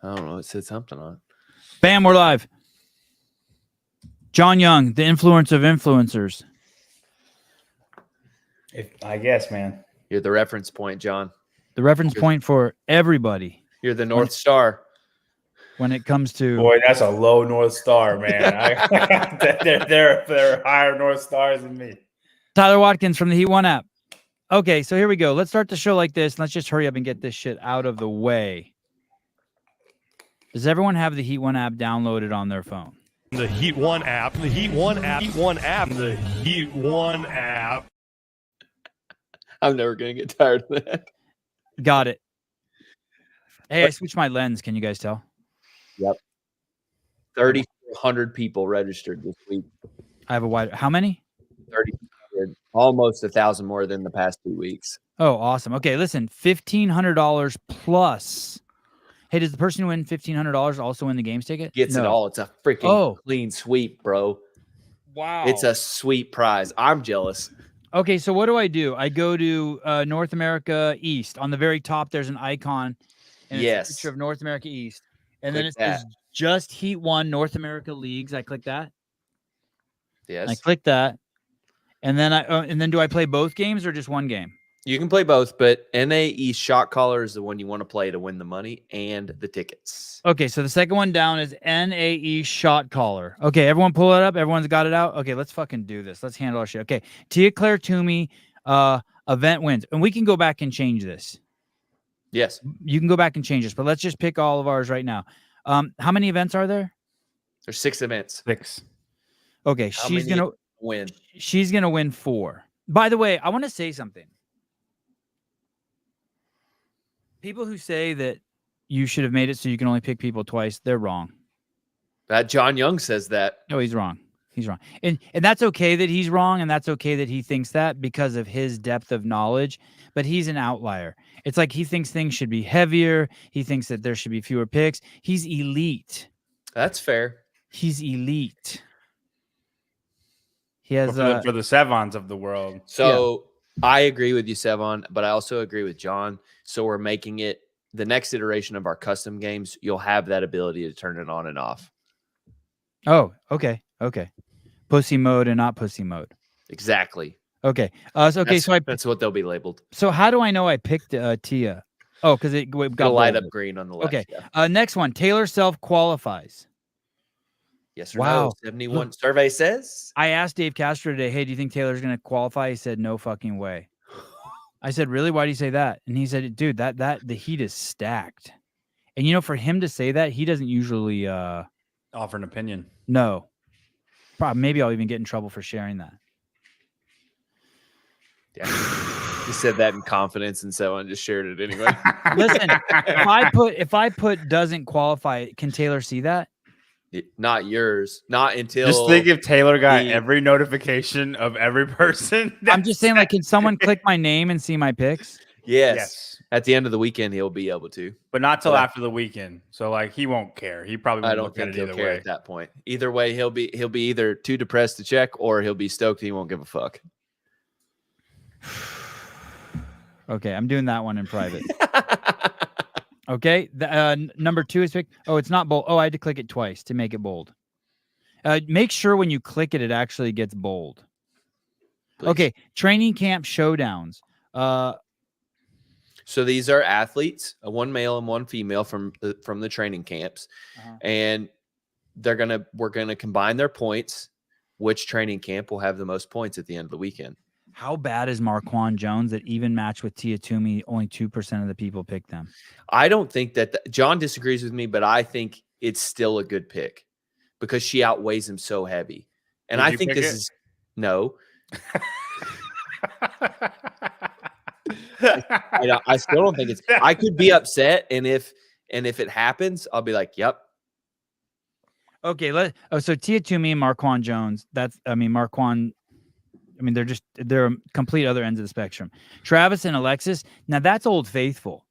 I don't know. It said something on it. Bam, we're live. John Young, the influence of influencers. I guess, man. You're the reference point, John. The reference point for everybody. You're the North Star. When it comes to... Boy, that's a low North Star, man. They're higher North Stars than me. Tyler Watkins from the Heat One app. Okay, so here we go. Let's start the show like this. Let's just hurry up and get this shit out of the way. Does everyone have the Heat One app downloaded on their phone? The Heat One app. The Heat One app. Heat One app. The Heat One app. I'm never going to get tired of that. Got it. Hey, I switched my lens. Can you guys tell? Yep. 3,400 people registered this week. I have a wide... How many? 3,400. Almost 1,000 more than the past 2 weeks. Oh, awesome. Okay, listen. $1,500 plus... Hey, does the person who win $1,500 also win the games ticket? Gets it all. It's a freaking clean sweep, bro. Wow. It's a sweet prize. I'm jealous. Okay, so what do? I go to North America East. On the very top, there's an icon. And it's a picture of North America East. And then it says just Heat One North America Leagues. I click that. Yes. I click that. And then do I play both games or just one game? You can play both, but NAE Shot Caller is the one you want to play to win the money and the tickets. Okay, so the second one down is NAE Shot Caller. Okay, everyone pull it up. Everyone's got it out. Okay, let's fucking do this. Let's handle our shit. Okay, Tia Claire Toomey event wins. And we can go back and change this. Yes. You can go back and change this, but let's just pick all of ours right now. How many events are there? There's 6 events. 6. Okay, she's going to win. She's going to win 4. By the way, I want to say something. People who say that you should have made it so you can only pick people twice, they're wrong. That John Young says that. No, he's wrong. He's wrong. And that's okay that he's wrong, and that's okay that he thinks that because of his depth of knowledge, but he's an outlier. It's like he thinks things should be heavier. He thinks that there should be fewer picks. He's elite. That's fair. He's elite. He has for the Sevons of the world. So I agree with you, Sevon, but I also agree with John. So we're making it the next iteration of our custom games. You'll have that ability to turn it on and off. Oh, okay. Okay. Pussy mode and not pussy mode. Exactly. Okay. So that's what they'll be labeled. So how do I know I picked Tia? Oh, because it got light up green on the left. Okay. Yeah. Next one. Taylor self qualifies. Yes or no? 71 survey says. I asked Dave Castro today, hey, do you think Taylor's going to qualify? He said, no fucking way. I said, really? Why do you say that? And he said, dude, the Heat is stacked. And, you know, for him to say that, he doesn't usually offer an opinion. No. Probably, maybe I'll even get in trouble for sharing that. Yeah. You said that in confidence, and so I just shared it anyway. Listen, if I put doesn't qualify, can Taylor see that? Not yours. Not until. Just think if Taylor got every notification of every person. I'm just saying, like, can someone click my name and see my picks? Yes. At the end of the weekend, he'll be able to, but not till after the weekend. So, like, he won't care. He probably won't look at it either way. At that point, either way, he'll be either too depressed to check, or he'll be stoked. He won't give a fuck. Okay, I'm doing that one in private. Okay, number 2 is picked. Oh, it's not bold. Oh, I had to click it twice to make it bold. Make sure when you click it, it actually gets bold. Please. Okay, training camp showdowns. So these are athletes, one male and one female from the training camps, and we're gonna combine their points. Which training camp will have the most points at the end of the weekend? How bad is Marquand Jones that even match with Tia Toomey, only 2% of the people pick them? I don't think that John disagrees with me, but I think it's still a good pick because she outweighs him so heavy. And I think this is no. I still don't think it's. I could be upset, and if it happens, I'll be like, "Yep." Okay, so Tia Toomey and Marquand Jones. Marquand. I mean, they're complete other ends of the spectrum. Travis and Alexis. Now that's Old Faithful.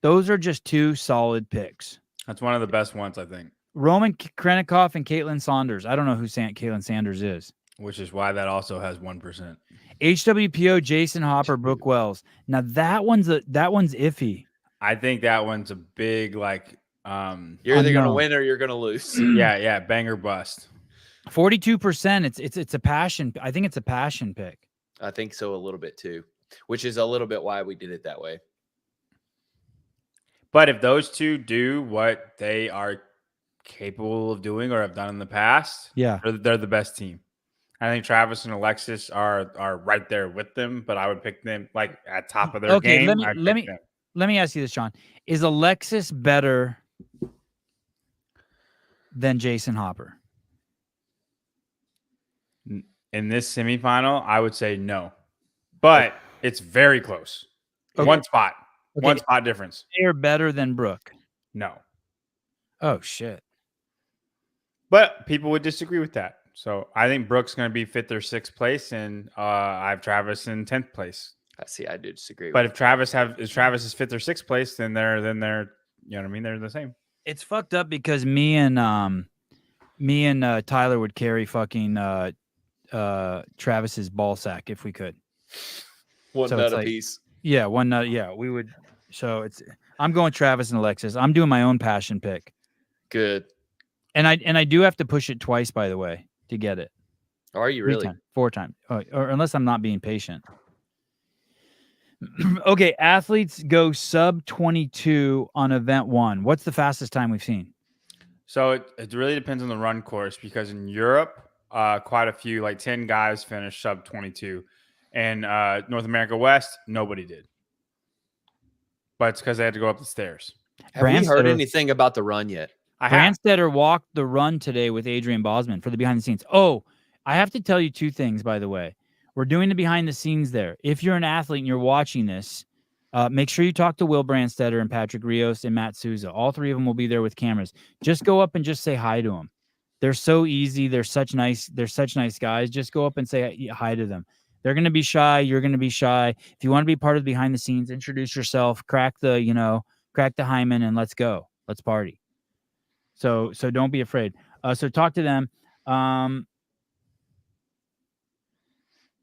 Those are just 2 solid picks. That's one of the best ones, I think. Roman Krennikov and Caitlin Saunders. I don't know who Caitlin Sanders is. Which is why that also has 1%. HWPO, Jason Hopper, Brooke Wells. Now that one's iffy. I think that one's a big, like, You're either going to Unknown. win or you're going to lose. yeah, bang or bust. 42%. It's a passion. I think it's a passion pick. I think so a little bit too, which is a little bit why we did it that way. But if those two do what they are capable of doing or have done in the past, Yeah. they're the best team. I think Travis and Alexis are right there with them, but I would pick them like at top of their game. Let me ask you this, John. Is Alexis better than Jason Hopper? In this semifinal, I would say no. But it's very close. Okay. One spot. Okay. One spot difference. They are better than Brooke. No. Oh, shit. But people would disagree with that. So I think Brooke's going to be 5th or 6th place, and I have Travis in 10th place. I do disagree. But if Travis is 5th or 6th place, then they're you know what I mean? They're the same. It's fucked up because me and Tyler would carry fucking Travis's ball sack if we could. One So nut it's a like- piece. Yeah, one nut. Yeah, we would. So I'm going Travis and Alexis. I'm doing my own passion pick, Good. and I do have to push it twice, by the way, to get it. Are you 3 really? times, 4 times, or unless I'm not being patient. Okay, athletes go sub 22 on event 1. What's the fastest time we've seen? So it really depends on the run course, because in Europe, quite a few, like 10 guys finished sub 22. And North America West, nobody did. But it's because they had to go up the stairs. Have we heard Brandstetter- anything about the run yet? I have. Brandstetter walked the run today with Adrian Bosman for the behind the scenes. Oh, I have to tell you 2 things, by the way. We're doing the behind the scenes there. If you're an athlete and you're watching this, make sure you talk to Will Brandstetter and Patrick Rios and Matt Souza. All 3 of them will be there with cameras. Just go up and just say hi to them. They're so easy. They're such nice guys. Just go up and say hi to them. They're going to be shy. You're going to be shy. If you want to be part of the behind the scenes, introduce yourself, crack the hymen, and let's go. Let's party. So don't be afraid. So talk to them.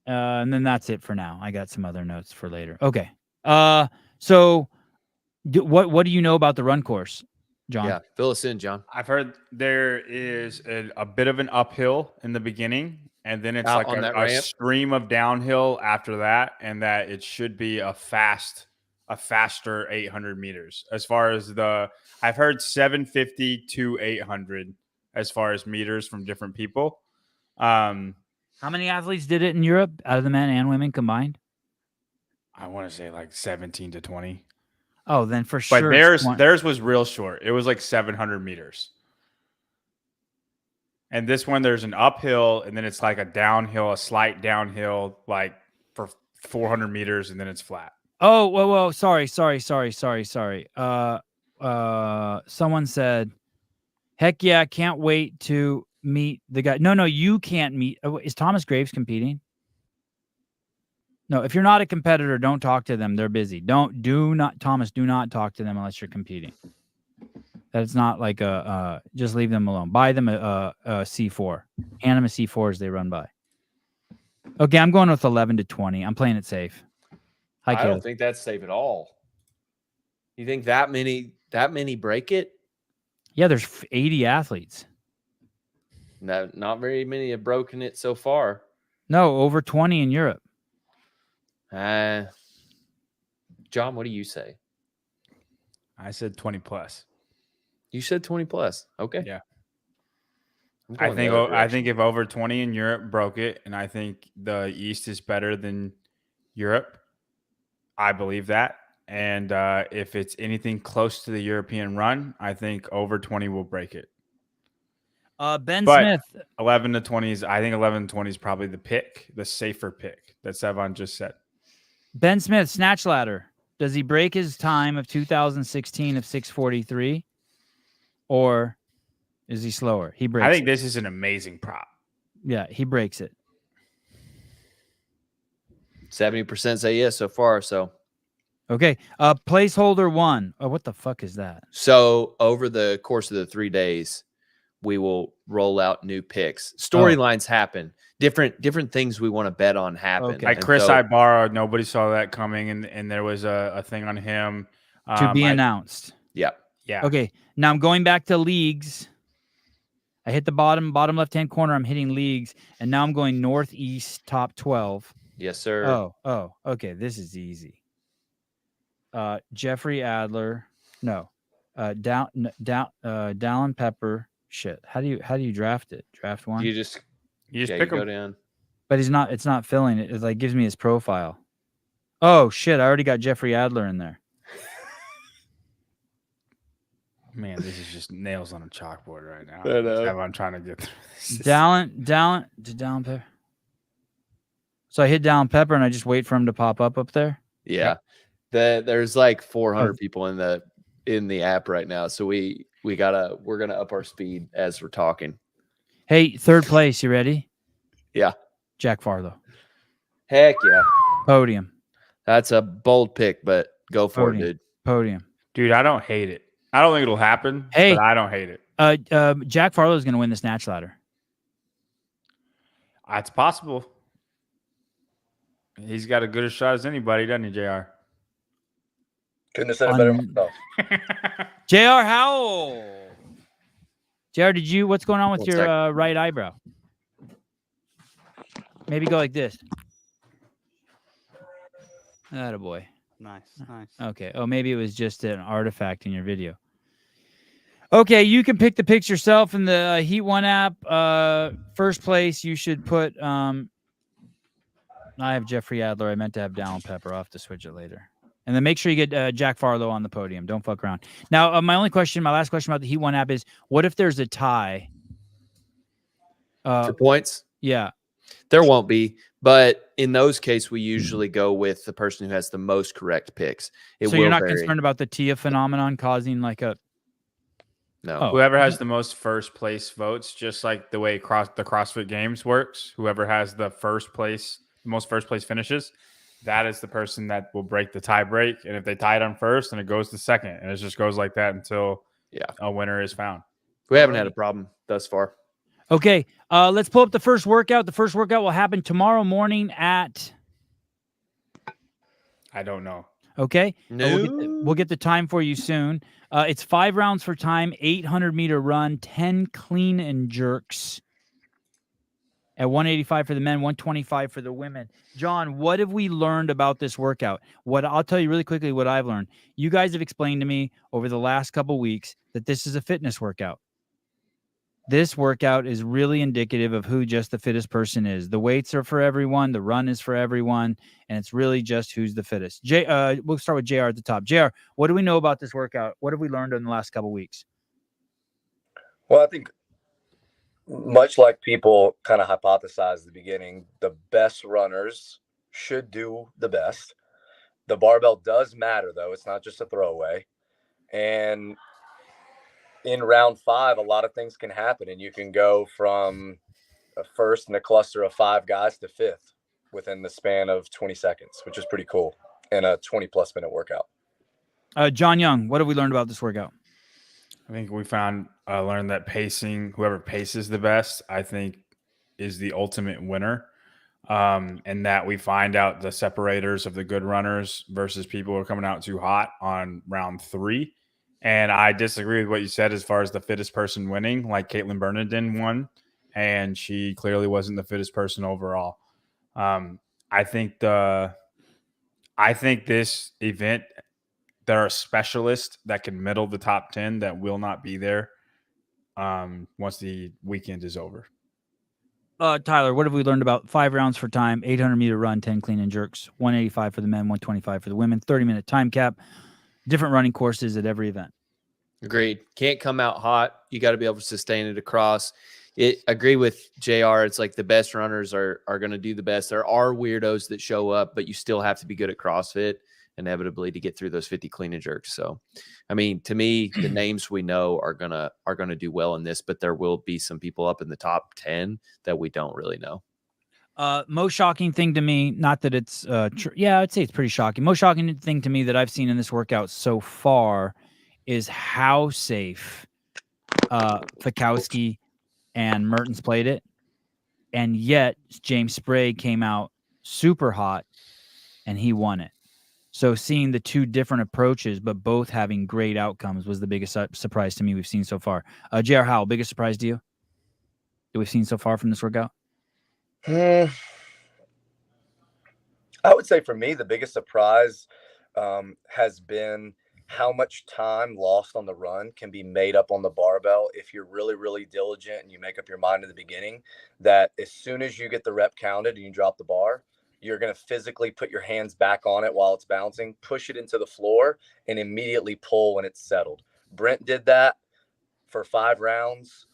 And then that's it for now. I got some other notes for later. Okay. So what do you know about the run course, John? Yeah, fill us in, John. I've heard there is a bit of an uphill in the beginning, and then it's Out like on that a ramp? stream of downhill after that, and that it should be a faster 800 meters. As far as I've heard 750 to 800 as far as meters from different people. How many athletes did it in Europe out of the men and women combined? I want to say like 17 to 20. Oh, then for sure. But theirs was real short. It was like 700 meters. And this one, there's an uphill, and then it's like a slight downhill, like for 400 meters, and then it's flat. Oh, whoa. Sorry. Someone said, heck yeah, can't wait to meet the guy. No, you can't meet. Is Thomas Graves competing? No, if you're not a competitor, don't talk to them. They're busy. Do not talk to them unless you're competing. That's not like just leave them alone. Buy them a C4. Hand them a C4 as they run by. Okay, I'm going with 11 to 20. I'm playing it safe. Hi, I Caleb. don't think that's safe at all. You think that many break it? Yeah, there's 80 athletes. No, not very many have broken it so far. No, over 20 in Europe. John, what do you say? I said 20 plus. You said 20 plus. Okay. Yeah. I'm I going the other direction. think if over 20 in Europe broke it, and I think the East is better than Europe, I believe that. And if it's anything close to the European run, I think over 20 will break it. Ben But Smith. 11 to 20 is, I think 11 to 20 is probably the safer pick that Sevon just said. Ben Smith, snatch ladder. Does he break his time of 2016 of 6:43, or is he slower? He breaks. I think it. this is an amazing prop. Yeah, he breaks it. 70% say yes so far. So Okay. Placeholder 1. Oh, what the fuck is that? So over the course of the 3 days, we will roll out new picks. Storylines happen. Different things we want to bet on happen. Okay. Like Chris Ibarra, nobody saw that coming, and there was a thing on him To be announced. Yeah. Yeah. Okay, now I'm going back to leagues. I hit the bottom left-hand corner. I'm hitting leagues, and now I'm going northeast top 12. Yes, sir. Oh, okay. This is easy. Jeffrey Adler. No. Dallin Pepper. Shit. How do you draft it? Draft one? You just pick go him. down. But it's not filling it. It like gives me his profile. Oh shit, I already got Jeffrey Adler in there. Man, this is just nails on a chalkboard right now. I know. That's how I'm trying to get through this. Dallin Pepper. So I hit Dallin Pepper and I just wait for him to pop up there. Yeah. There's like 400 people in the app right now. So we're gonna up our speed as we're talking. Hey, third place, you ready? Yeah. Jack Farlow. Heck yeah. Podium. That's a bold pick, but go for it, dude. Podium. Dude, I don't hate it. I don't think it'll happen, Hey. but I don't hate it. Jack Farlow is going to win the snatch ladder. It's possible. He's got a good a shot as anybody, doesn't he, JR? Couldn't have said it better myself. JR Howell. JR, what's going on with 1 your sec. right eyebrow? Maybe go like this. Attaboy. Nice. Okay. Oh, maybe it was just an artifact in your video. Okay, you can pick the picks yourself in the Heat 1 app. First place, you should put I have Jeffrey Adler. I meant to have Dallin Pepper. I'll have to switch it later. And then make sure you get Jack Farlow on the podium. Don't fuck around. Now, my last question about the Heat 1 app is, what if there's a tie? For points? Yeah. There won't be, but in those cases, we usually go with the person who has the most correct picks. So you're not concerned about the Tia phenomenon causing like a no. Oh. Whoever has the most first place votes, just like the way the CrossFit Games works, whoever has the most first place finishes, that is the person that will break the tie break. And if they tied on first, then it goes to second. And it just goes like that until a winner is found. We haven't had a problem thus far. Okay, let's pull up the first workout. The first workout will happen tomorrow morning at... I don't know. Okay. No. We'll get the time for you soon. It's 5 rounds for time, 800-meter run, 10 clean and jerks at 185 for the men, 125 for the women. John, what have we learned about this workout? I'll tell you really quickly what I've learned. You guys have explained to me over the last couple weeks that this is a fitness workout. This workout is really indicative of who just the fittest person is. The weights are for everyone. The run is for everyone. And it's really just who's the fittest. We'll start with JR at the top. JR, what do we know about this workout? What have we learned in the last couple weeks? Well, I think much like people kind of hypothesized at the beginning, the best runners should do the best. The barbell does matter, though. It's not just a throwaway. And in round 5, a lot of things can happen, and you can go from a first in a cluster of 5 guys to 5th within the span of 20 seconds, which is pretty cool in a 20-plus minute workout. John Young, what have we learned about this workout? I think we learned that whoever paces the best, I think, is the ultimate winner. And that we find out the separators of the good runners versus people who are coming out too hot on round 3. And I disagree with what you said as far as the fittest person winning, like Caitlin Bernardin won, and she clearly wasn't the fittest person overall. I think this event, there are specialists that can middle the top 10 that will not be there once the weekend is over. Tyler, what have we learned about 5 rounds for time, 800-meter run, 10 clean and jerks, 185 for the men, 125 for the women, 30-minute time cap, different running courses at every event. Agreed. Can't come out hot. You got to be able to sustain it across. Agree with JR. It's like the best runners are going to do the best. There are weirdos that show up, but you still have to be good at CrossFit inevitably to get through those 50 clean and jerks. So, I mean, to me, the names we know are gonna do well in this, but there will be some people up in the top 10 that we don't really know. Most shocking thing to me, not that it's I'd say it's pretty shocking. Most shocking thing to me that I've seen in this workout so far is how safe Fikowski and Mertens played it. And yet James Sprague came out super hot and he won it. So seeing the two different approaches, but both having great outcomes, was the biggest surprise to me we've seen so far. J.R. Howell, biggest surprise to you that we've seen so far from this workout? I would say for me, the biggest surprise has been how much time lost on the run can be made up on the barbell if you're really, really diligent and you make up your mind in the beginning that as soon as you get the rep counted and you drop the bar, you're going to physically put your hands back on it while it's bouncing, push it into the floor, and immediately pull when it's settled. Brent did that for 5 rounds.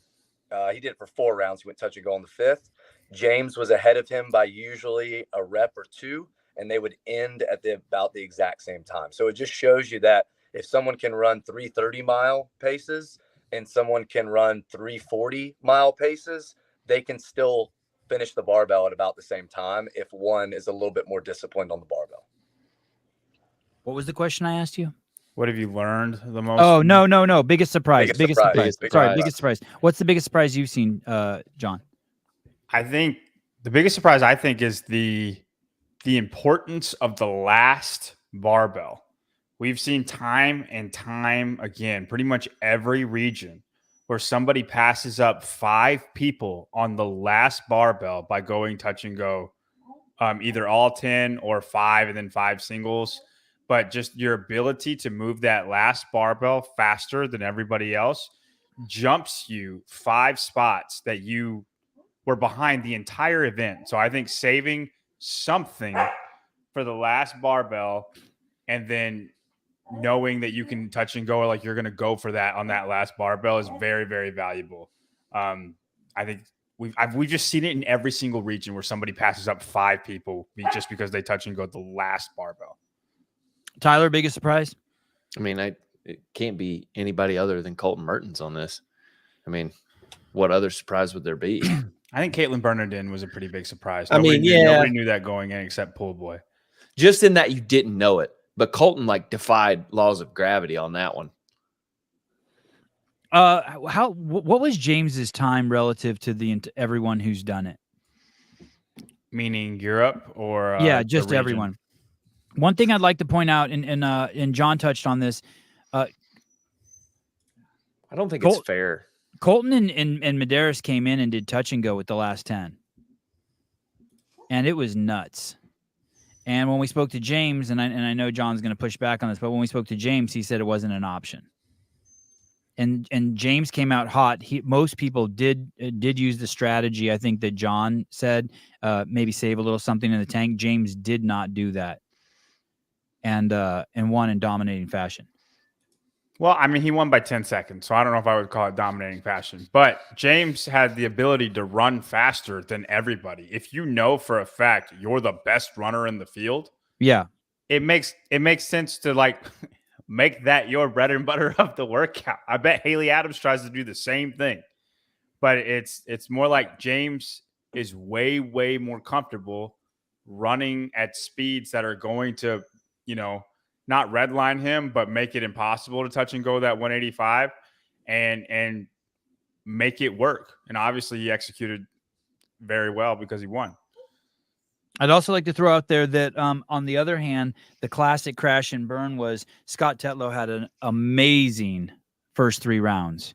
He did it for 4 rounds. He went touch and go on the 5th. James was ahead of him by usually a rep or 2, and they would end at about the exact same time. So it just shows you that if someone can run 330-mile paces and someone can run 340-mile paces, they can still finish the barbell at about the same time if one is a little bit more disciplined on the barbell. What was the question I asked you? What have you learned the most? Oh, no. Biggest surprise. Biggest surprise. Biggest surprise. What's the biggest surprise you've seen, John? I think the biggest surprise is the importance of the last barbell. We've seen time and time again, pretty much every region, where somebody passes up 5 people on the last barbell by going touch and go, either all 10 or 5 and then 5 singles. But just your ability to move that last barbell faster than everybody else jumps you 5 spots that you were behind the entire event. So I think saving something for the last barbell and then knowing that you can touch and go, like you're going to go for that on that last barbell, is very, very valuable. I think we've just seen it in every single region where somebody passes up 5 people just because they touch and go the last barbell. Tyler, biggest surprise? I mean, it can't be anybody other than Colton Mertens on this. I mean, what other surprise would there be? I think Caitlin Bernardin was a pretty big surprise. Nobody knew that going in except Pool Boy. Just in that you didn't know it. But Colton defied laws of gravity on that one. What was James's time relative to everyone who's done it? Meaning Europe or just everyone. One thing I'd like to point out, and John touched on this. I don't think it's fair. Colton and Medeiros came in and did touch and go with the last 10, and it was nuts. And when we spoke to James, and I know John's going to push back on this, but when we spoke to James, he said it wasn't an option. And James came out hot. Most people did use the strategy, I think, that John said, maybe save a little something in the tank. James did not do that, and won in dominating fashion. Well, I mean, he won by 10 seconds, so I don't know if I would call it dominating fashion. But James had the ability to run faster than everybody. If you know for a fact you're the best runner in the field, yeah, it makes sense to make that your bread and butter of the workout. I bet Haley Adams tries to do the same thing, but it's more like James is way, way more comfortable running at speeds that are going to, not redline him, but make it impossible to touch and go that 185 and make it work. And obviously he executed very well because he won. I'd also like to throw out there that on the other hand, the classic crash and burn was Scott Tetlow had an amazing first 3 rounds.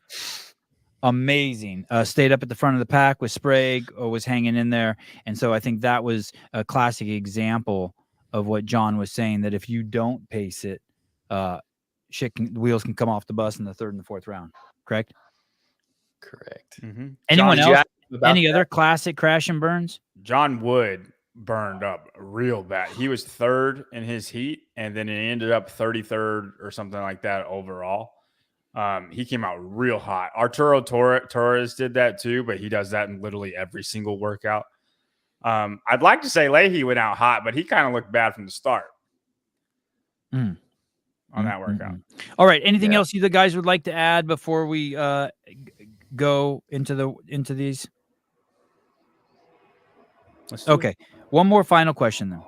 Amazing. Stayed up at the front of the pack with Sprague, or was hanging in there. And so I think that was a classic example of what John was saying, that if you don't pace it, the wheels can come off the bus in the 3rd and the 4th round. Correct? Correct. Mm-hmm. Anyone John, else? Any other classic crash and burns? John Wood burned up real bad. He was 3rd in his heat, and then it ended up 33rd or something like that overall. He came out real hot. Arturo Torres did that too, but he does that in literally every single workout. I'd like to say Leahy went out hot, but he kind of looked bad from the start on that workout. All right. Anything else you the guys would like to add before we go into these? Okay. One more final question then.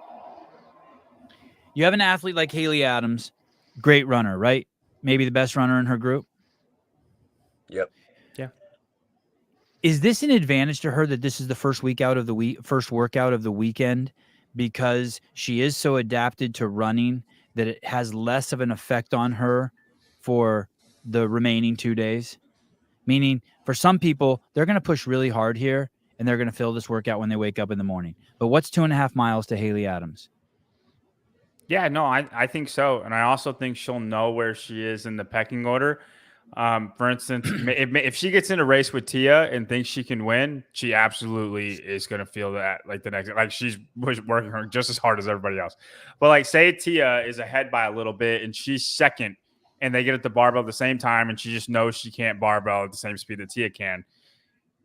You have an athlete like Haley Adams, great runner, right? Maybe the best runner in her group. Yep. Yeah. Is this an advantage to her that this is the first workout of the weekend, because she is so adapted to running that it has less of an effect on her for the remaining 2 days? Meaning, for some people, they're going to push really hard here, and they're going to fill this workout when they wake up in the morning. But what's 2.5 miles to Haley Adams? Yeah, no, I think so. And I also think she'll know where she is in the pecking order. For instance, if she gets in a race with Tia and thinks she can win, she absolutely is going to feel that like the next, like she's working her just as hard as everybody else. But like, say Tia is ahead by a little bit and she's second, and they get at the barbell at the same time, and she just knows she can't barbell at the same speed that Tia can.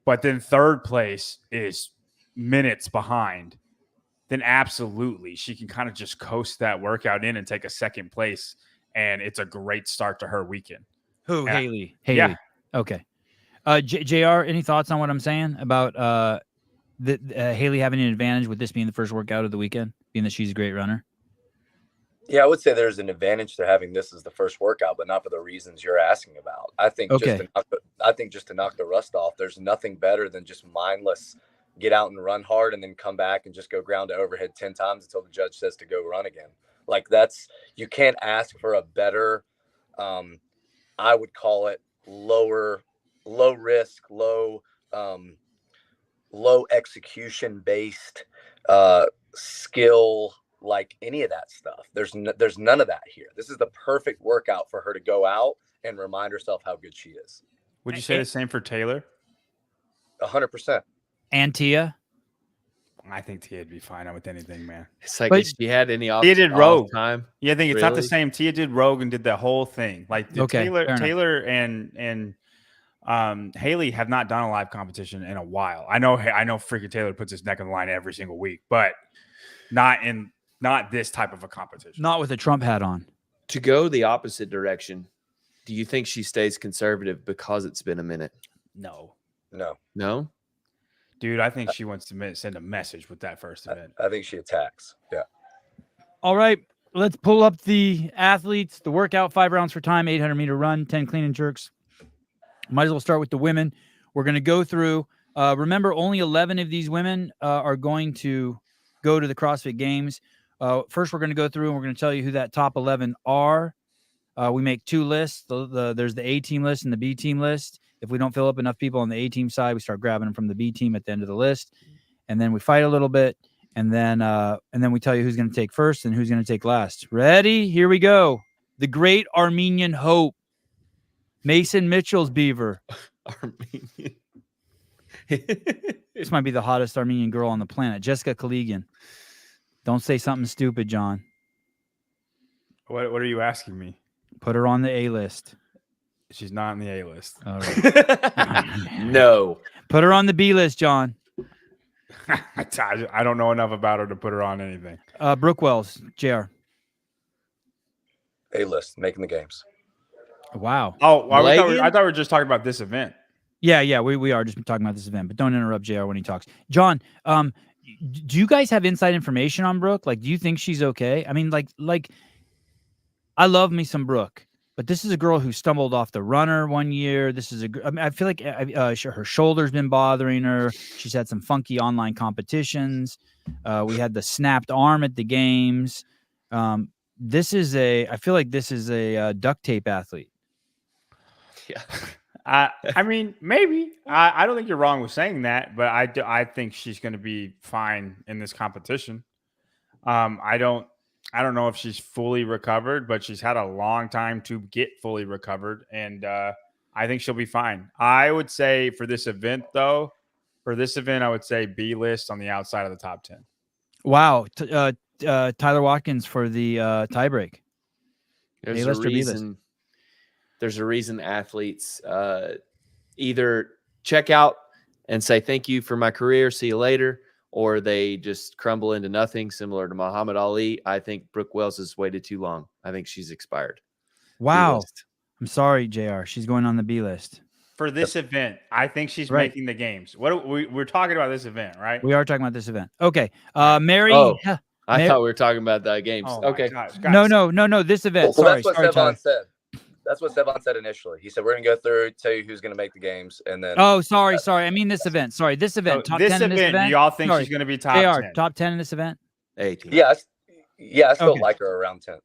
But then third place is minutes behind. Then absolutely she can kind of just coast that workout in and take a second place, and it's a great start to her weekend. Who? Yeah. Haley. Yeah. Okay. JR, any thoughts on what I'm saying about Haley having an advantage with this being the first workout of the weekend, being that she's a great runner? Yeah, I would say there's an advantage to having this as the first workout, but not for the reasons you're asking about. I think just to knock the rust off, there's nothing better than just mindless get out and run hard and then come back and just go ground to overhead 10 times until the judge says to go run again. Like you can't ask for a better, I would call it low risk, low execution based skill, like any of that stuff. There's none of that here. This is the perfect workout for her to go out and remind herself how good she is. Would you say the same for Taylor? 100%. And Tia? I think Tia'd be fine with anything, man. It's like But if she had any off, Tia did Rogue time. Yeah, I think it's not the Really? same. Tia did Rogue and did that whole thing. Like Okay, fair enough. Taylor and Haley have not done a live competition in a while. I know freaking Taylor puts his neck on the line every single week, but not this type of a competition. Not with a Trump hat on. To go the opposite direction, do you think she stays conservative because it's been a minute? No. No? Dude, I think she wants to send a message with that first event. I think she attacks. Yeah. All right, let's pull up the athletes, the workout, 5 rounds for time, 800-meter run, 10 clean and jerks. Might as well start with the women. We're going to go through. Remember, only 11 of these women are going to go to the CrossFit Games. First, we're going to go through and we're going to tell you who that top 11 are. We make 2 lists. There's the A team list and the B team list. If we don't fill up enough people on the A team side, we start grabbing them from the B team at the end of the list, and then we fight a little bit, and then we tell you who's going to take first and who's going to take last. Ready? Here we go. The great Armenian hope, Mason Mitchell's beaver. Armenian. This might be the hottest Armenian girl on the planet, Jessica Kaligian. Don't say something stupid, John. What are you asking me? Put her on the A list. She's not on the A list. All right. No. Put her on the B list, John. I don't know enough about her to put her on anything. Brooke Wells, JR. A-list, making the games. Wow. Oh, I thought Malagan? we were just talking about this event. Yeah, we are just talking about this event, but don't interrupt JR when he talks. John, do you guys have inside information on Brooke? Like, do you think she's okay? I mean, like I love me some Brooke, but this is a girl who stumbled off the runner one year. I feel like her shoulder's been bothering her. She's had some funky online competitions. We had the snapped arm at the games. I feel like this is a duct tape athlete. Yeah. I mean, maybe. I don't think you're wrong with saying that, but I think she's going to be fine in this competition. I don't know if she's fully recovered, but she's had a long time to get fully recovered, and I think she'll be fine. I would say for this event, I would say B list on the outside of the top 10. Wow. Tyler Watkins for the tiebreak. There's A-list a or B-list? reason. There's a reason athletes either check out and say thank you for my career, see you later, or they just crumble into nothing, similar to Muhammad Ali. I think Brooke Wells has waited too long. I think she's expired. Wow. B-list. I'm sorry, JR. She's going on the B list. For this event, I think she's Right. making the games. We're talking about this event, right? We are talking about this event. Okay. Mary. Oh. I Mary- thought we were talking about the games. Oh my Okay. gosh, No, guys. this event. Well, Sorry, that's what Tyler. Sevon said. That's what Sevon said initially. He said, we're going to go through, tell you who's going to make the games. And then. Oh, sorry. I mean this event. Sorry, this event. So Top this 10 in this event, event. do y'all think Sorry. she's going to be top JR, 10? top 10 in this event. 18. Yeah, I still Okay. like her around 10th.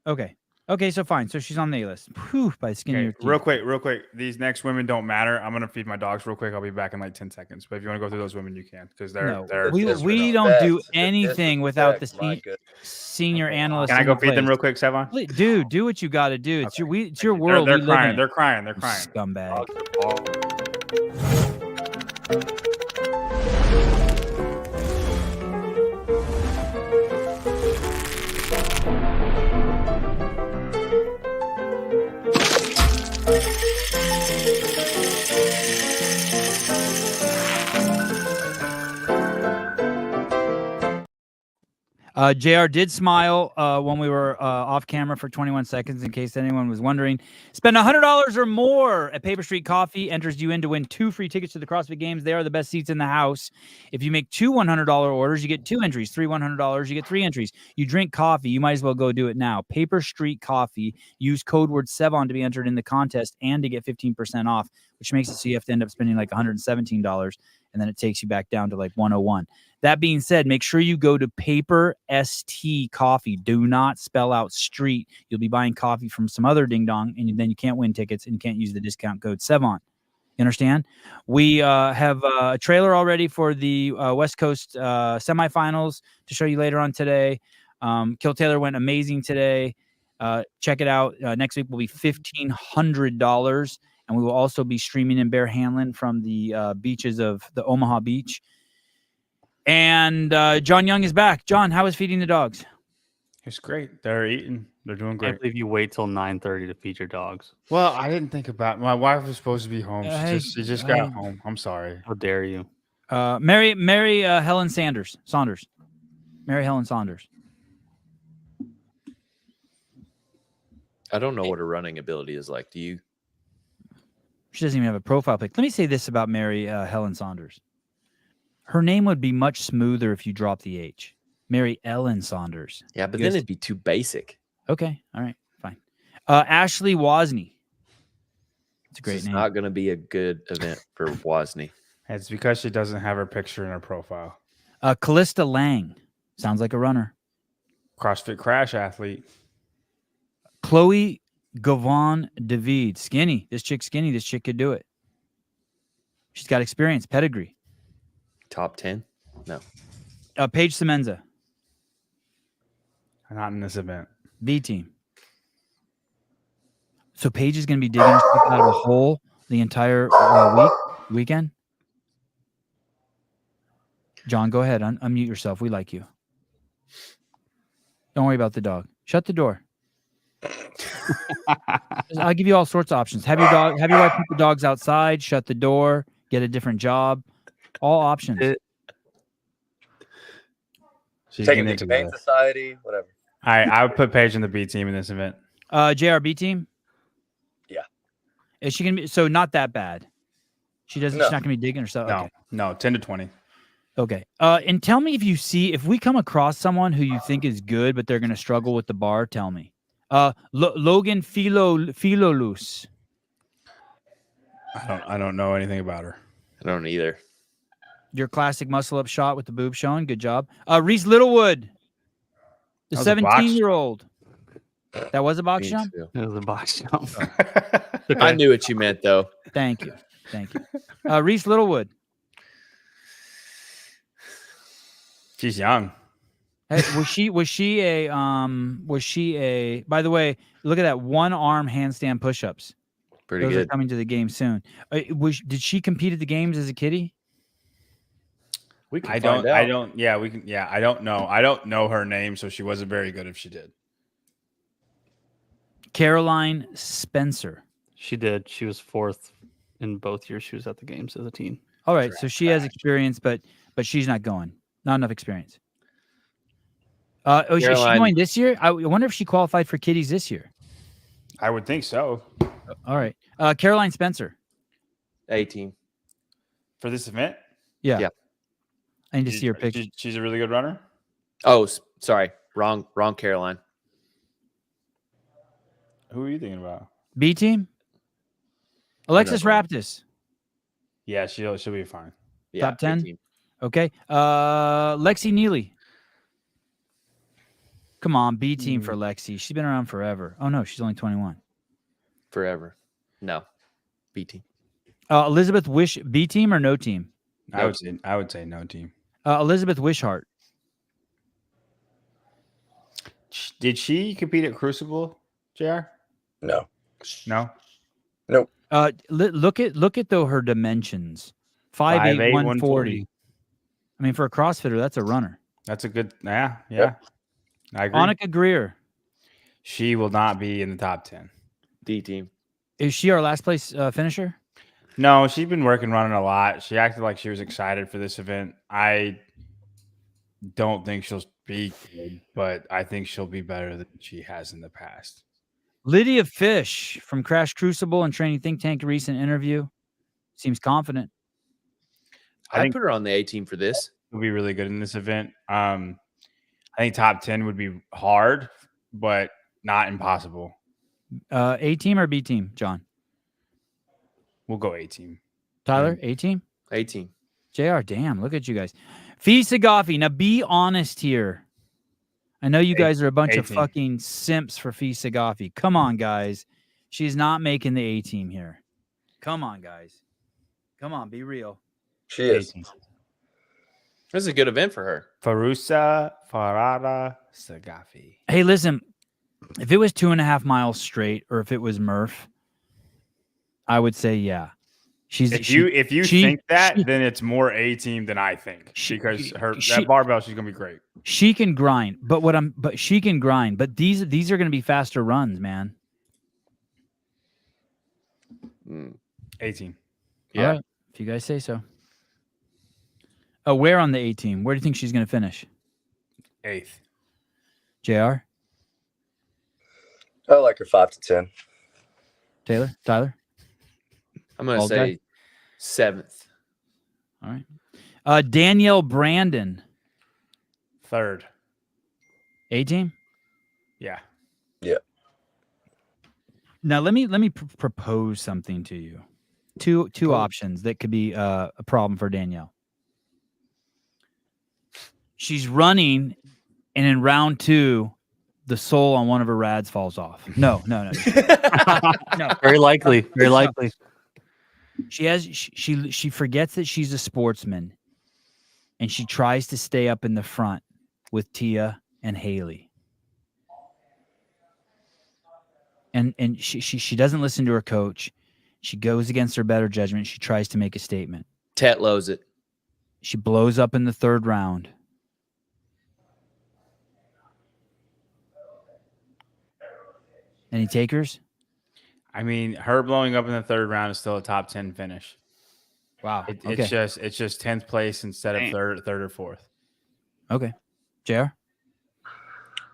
Okay. Okay, so fine. So she's on the A list. Whew, by the skin of your Okay, teeth. real quick. These next women don't matter. I'm gonna feed my dogs real quick. I'll be back in like 10 seconds. But if you want to go through those women, you can because No, they're we disrespect. don't do The anything without the disrespect, my goodness. senior Okay. analyst. Can I go in feed them place. real quick, Sevon? Dude, do what you got to do. It's Okay, it's your Thank you. world. They're we live crying. in They're it. crying. They're crying. Scumbag. JR did smile when we were off camera for 21 seconds, in case anyone was wondering. Spend $100 or more at Paper Street Coffee. Enters you in to win 2 free tickets to the CrossFit Games. They are the best seats in the house. If you make 2 $100 orders, you get 2 entries. 3 $100, you get 3 entries. You drink coffee, you might as well go do it now. Paper Street Coffee. Use code word SEVON to be entered in the contest and to get 15% off, which makes it so you have to end up spending like $117, and then it takes you back down to like 101. That being said, make sure you go to Paper ST Coffee. Do not spell out street. You'll be buying coffee from some other ding dong, and then you can't win tickets and you can't use the discount code SEVON. You understand? We have a trailer already for the West Coast semifinals to show you later on today. Kill Taylor went amazing today. Check it out. Next week will be $1,500, and we will also be streaming in Bear Hanlon from the beaches of the Omaha Beach. And John Young is back. John, how is feeding the dogs? It's great. They're eating. They're doing I great. can't believe you wait till 9:30 to feed your dogs. Well, I didn't think about my wife was supposed to be home. She just got home. I'm sorry. How dare you? Mary Helen Saunders. Mary Helen Saunders. I don't know what her running ability is like. Do you? She doesn't even have a profile pic. Let me say this about Mary Helen Saunders. Her name would be much smoother if you drop the H. Mary Ellen Saunders. Yeah, but You then guys- it'd be too basic. Okay. All right. Fine. Ashley Wozni. It's a great It's name. not going to be a good event for Wozni. It's because she doesn't have her picture in her profile. Callista Lang. Sounds like a runner. CrossFit Crash athlete. Chloe Gavon David. Skinny. This chick's skinny. This chick could do it. She's got experience, pedigree. Top 10? No. Paige Semenza. Not in this event. B team. So Paige is going to be digging herself out of a hole the entire weekend. John, go ahead. Unmute yourself. We like you. Don't worry about the dog. Shut the door. I'll give you all sorts of options. Have your wife put the dogs outside. Shut the door. Get a different job. All options. She's Taking getting the it Humane together. Society, whatever. I would put Paige in the B team in this event. JRB team. Yeah. Is she gonna be so not that bad? She doesn't. No. She's not gonna be digging herself. Okay. No, 10 to 20. Okay. And tell me if we come across someone who you think is good, but they're going to struggle with the bar, tell me. Logan Philolus. I don't know anything about her. I don't either. Your classic muscle up shot with the boob showing. Good job. Reese Littlewood. The That was a box- 17-year-old. That was a box Me jump? too. It was a box jump. I knew what you meant, though. Thank you. Reese Littlewood. She's young. Hey, was she a by the way, look at that one arm handstand push-ups. Pretty Those are good. coming to the game soon. Did she compete at the games as a kiddie? We can I find out. don't. Yeah, we can. Yeah, I don't know. I don't know her name, so she wasn't very good if she did. Caroline Spencer. She did. She was 4th in both years she was at the games as a teen. All right, so she has experience, but she's not going. Not enough experience. Is she Caroline- going this year? I wonder if she qualified for kiddies this year. I would think so. All right. Caroline Spencer. A team. For this event, Yeah. Yeah. I need to see her picture. She's a really good runner. Oh, sorry. Wrong Caroline. Who are you thinking about? B team. Alexis Whatever. Raptis. Yeah, she'll be fine. Yeah, Top 10? A team. Okay. Lexi Neely. Come on, B team for Lexi. She's been around forever. Oh no, she's only 21. Forever. No. B team. Elizabeth Wish, B team or no team? I would say no team. Elizabeth Wishart. Did she compete at Crucible, JR? No. No. Nope. Look at though her dimensions. 5'8", 140. I mean, for a CrossFitter, that's a runner. That's a good. Yeah. Yep. I agree. Annika Greer. She will not be in the top 10. D team. Is she our last place finisher? No, she's been running a lot. She acted like she was excited for this event. I don't think she'll be good, but I think she'll be better than she has in the past. Lydia Fish from Crash Crucible and Training Think Tank recent interview. Seems confident. I'd put her on the A team for this. She'll be really good in this event. I think top 10 would be hard, but not impossible. A team or B team, John? We'll go A team. Tyler, A team? A team. JR, damn, look at you guys. Fee Sagafi. Now be honest here. I know you guys are a bunch of fucking simps for Fee Sagafi. Come on, guys. She's not making the A team here. Come on, guys. Come on, be real. She is. This is a good event for her. Farusa Farada Sagafi. Hey, listen, if it was 2.5 miles straight or if it was Murph, I would say, yeah. If you think that, then it's more A team than I think because that barbell, she's gonna be great. She can grind, but she can grind. But these are gonna be faster runs, man. A team. Yeah, right, if you guys say so. Where on the A team? Where do you think she's gonna finish? 8th. JR? I like her 5 to 10. Tyler? I'm gonna say 7th. All right. Danielle Brandon. 3rd. A team? Yeah. Yeah. Now let me propose something to you. Two options that could be a problem for Danielle. She's running, and in round 2, the sole on one of her rads falls off. No. No. Very likely. Very likely. She forgets that she's a sportsman, and she tries to stay up in the front with Tia and Haley. And she doesn't listen to her coach. She goes against her better judgment. She tries to make a statement. Tetlows it. She blows up in the 3rd round. Any takers? I mean, her blowing up in the 3rd round is still a top 10 finish. Wow. It's just 10th place instead of third or 4th. Okay. JR?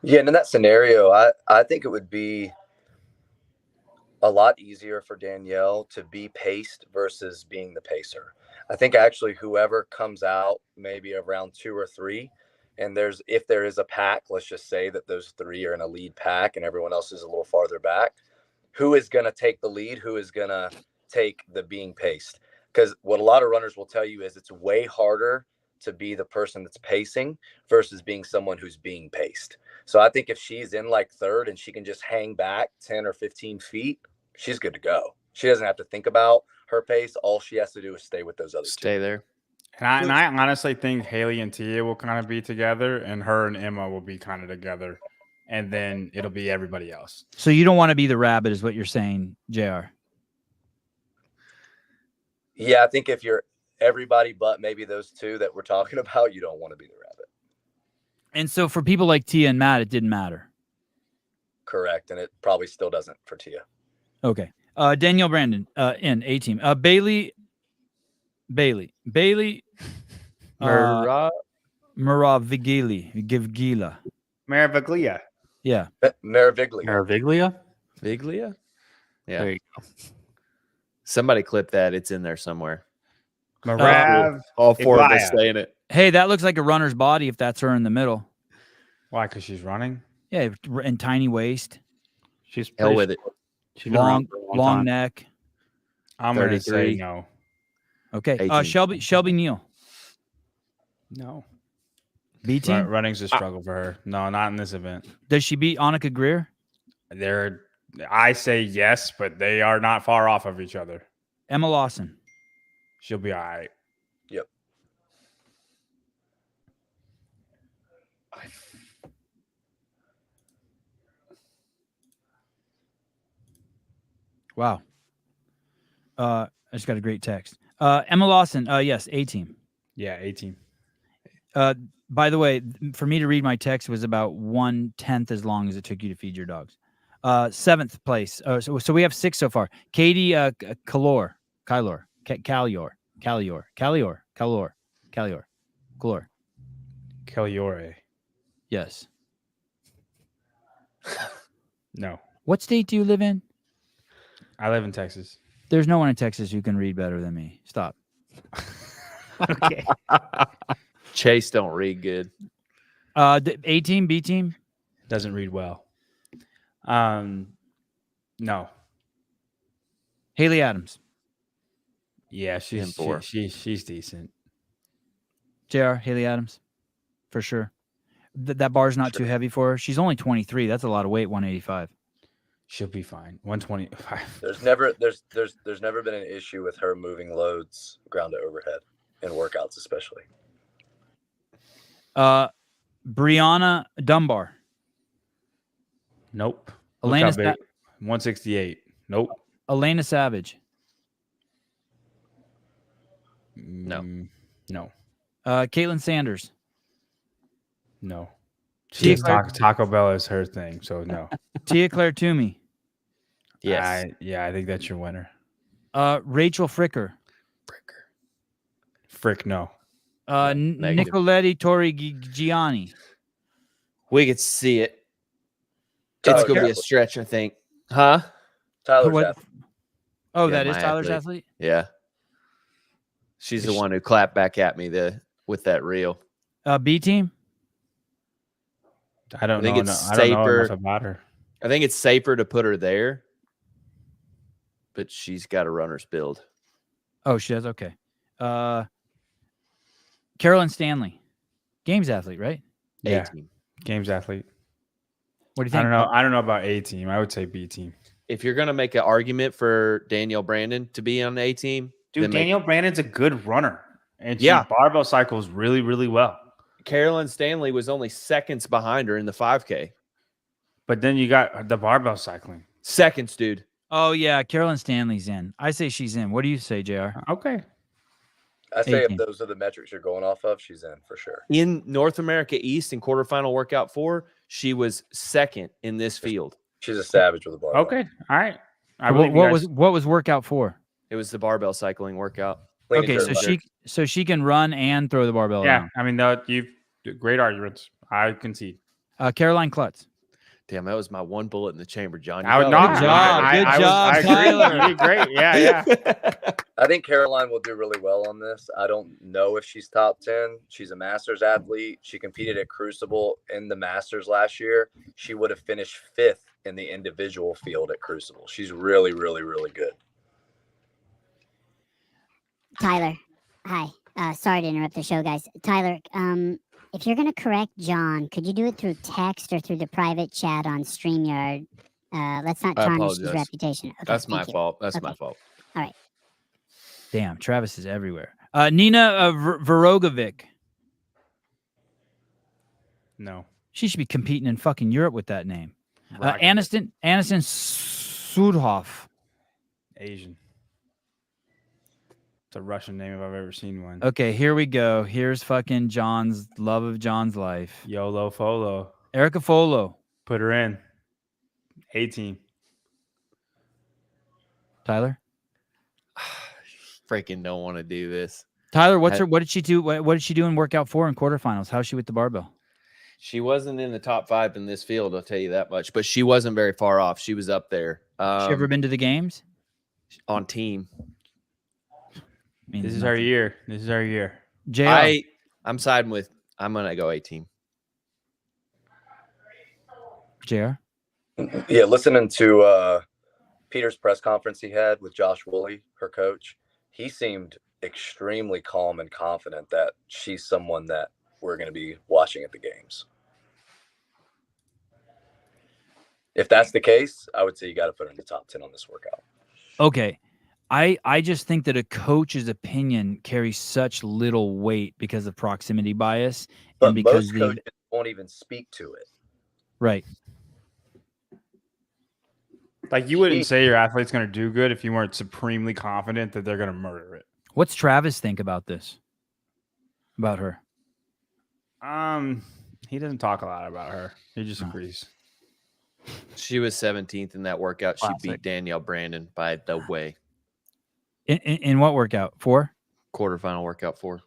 Yeah, and in that scenario, I think it would be a lot easier for Danielle to be paced versus being the pacer. I think actually whoever comes out maybe around 2 or 3, and if there is a pack, let's just say that those 3 are in a lead pack and everyone else is a little farther back, who is going to take the lead? Who is going to take the being paced? Because what a lot of runners will tell you is it's way harder to be the person that's pacing versus being someone who's being paced. So I think if she's in like 3rd and she can just hang back 10 or 15 feet, she's good to go. She doesn't have to think about her pace. All she has to do is stay with those other Stay two. there. And I honestly think Haley and Tia will kind of be together, and her and Emma will be kind of together, and then it'll be everybody else. So you don't want to be the rabbit, is what you're saying, JR? Yeah, I think if you're everybody but maybe those 2 that we're talking about, you don't want to be the rabbit. And so for people like Tia and Matt, it didn't matter. Correct. And it probably still doesn't for Tia. Okay. Danielle Brandon in A team. Bailey. Maraviglia. Maraviglia. Yeah. Maraviglia. Viglia? Yeah. There you go. Somebody clip that. It's in there somewhere. All 4 of us saying it. Hey, that looks like a runner's body if that's her in the middle. Why? Because she's running? Yeah, and tiny waist. She's Hell with it. She's been around for a long time. neck. I'm going to 33. say no. Okay. 18. Shelby Neal. No. B team? Running's a struggle for her. No, not in this event. Does she beat Annika Greer? I say yes, but they are not far off of each other. Emma Lawson. She'll be all right. Yep. Wow. I just got a great text. Emma Lawson. Yes, A team. Yeah, 18. By the way, for me to read my text was about 1/10 as long as it took you to feed your dogs. 7th place. So we have 6 so far. Katie Calor. Kellyore. Yes. No. What state do you live in? I live in Texas. There's no one in Texas who can read better than me. Stop. Okay. Chase don't read good. A team, B team. Doesn't read well. No. Haley Adams. Yeah, she's decent. JR, Haley Adams. For sure. That bar's not too heavy for her. She's only 23. That's a lot of weight, 185. She'll be fine. 125. There's never been an issue with her moving loads ground to overhead in workouts, especially. Brianna Dunbar. Nope. Elena 168. Nope. Elena Savage. No. No. Caitlin Sanders. No. Tia She's Claire- Taco Bell is her thing, so no. Tia Claire Toomey. Yes. I think that's your winner. Rachel Fricker. Frick, no. Negative. Nicoletti Torrigiani. We could see it. Tyler It's going to be a Catholic. stretch, I think. Huh? Tyler's What- athlete. Oh, Yeah, that is my Tyler's athlete. athlete? Yeah. She's the one who clapped back at me with that reel. B team? I don't I think know. it's I don't know safer. enough about her. I think it's safer to put her there, but she's got a runner's build. Oh, she does? Okay. Carolyn Stanley. Games athlete, right? Yeah. A team. Games athlete. What do you think? I don't know about A team. I would say B team. If you're going to make an argument for Danielle Brandon to be on the A team, Dude, then Danielle Brandon's a good runner. And Yeah. she barbell cycles really, really well. Carolyn Stanley was only seconds behind her in the 5K. But then you got the barbell cycling. Seconds, dude. Oh, yeah. Carolyn Stanley's in. I say she's in. What do you say, JR? Okay. I say 18. if those are the metrics you're going off of, she's in for sure. In North America East in quarterfinal workout 4, she was second in this field. She's a savage with a barbell. Okay. All right. What was workout for? It was the barbell cycling workout. Clean and Okay, jerk so bar. she can run and throw the barbell Yeah. around. I mean, you've great arguments. I concede. Caroline Klutz. Damn, that was my one bullet in the chamber, John. You I would got not. it. Good job. I Good was- job, I agree. Tyler. You did great. Yeah. I think Caroline will do really well on this. I don't know if she's top 10. She's a Masters athlete. She competed at Crucible in the Masters last year. She would have finished 5th in the individual field at Crucible. She's really, really, really good. Tyler, hi. Sorry to interrupt the show, guys. Tyler, if you're going to correct John, could you do it through text or through the private chat on StreamYard? Let's not I tarnish his apologize. reputation. Okay, That's my thank you. fault. That's Okay. my fault. Damn, Travis is everywhere. Nina Verogovic. No. She should be competing in fucking Europe with that name. Rocket. Aniston Sudhoff. Asian. It's a Russian name if I've ever seen one. Okay, here we go. Here's fucking John's love of John's life. YOLO Folo. Erica Folo. Put her in. A team. Tyler. Freaking don't want to do this. Tyler, what did she do? What did she do in workout 4 in quarterfinals? How's she with the barbell? She wasn't in the top 5 in this field, I'll tell you that much. But she wasn't very far off. She was up there. She ever been to the games? On team? Means This is our nothing. year. This is our year. JR. I'm siding with. I'm gonna go A team. JR. Yeah, listening to Peter's press conference he had with Josh Woolley, her coach, he seemed extremely calm and confident that she's someone that we're going to be watching at the games. If that's the case, I would say you got to put her in the top 10 on this workout. Okay. I just think that a coach's opinion carries such little weight because of proximity bias. But and because most coaches won't even speak to it. Right. Like you wouldn't say your athlete's going to do good if you weren't supremely confident that they're going to murder it. What's Travis think about this? About her? He doesn't talk a lot about her. He just agrees. She was 17th in that workout. She Classic. beat Danielle Brandon by the way. In what workout? 4? Quarterfinal workout 4.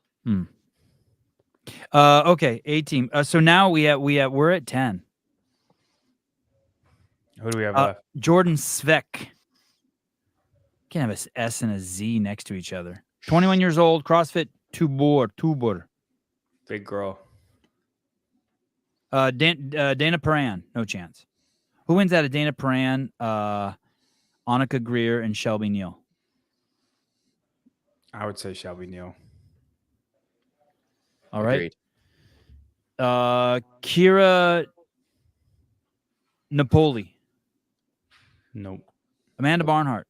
Okay, A team. So now we're at 10. Who do we have left? Jordan Svek. Can't have a S and a Z next to each other. 21 years old, CrossFit Tubor. Big girl. Dana Paran, no chance. Who wins out of Dana Paran, Annika Greer, and Shelby Neal? I would say Shelby Neal. All right. Agreed. Kira Napoli, Nope. Amanda Barnhart.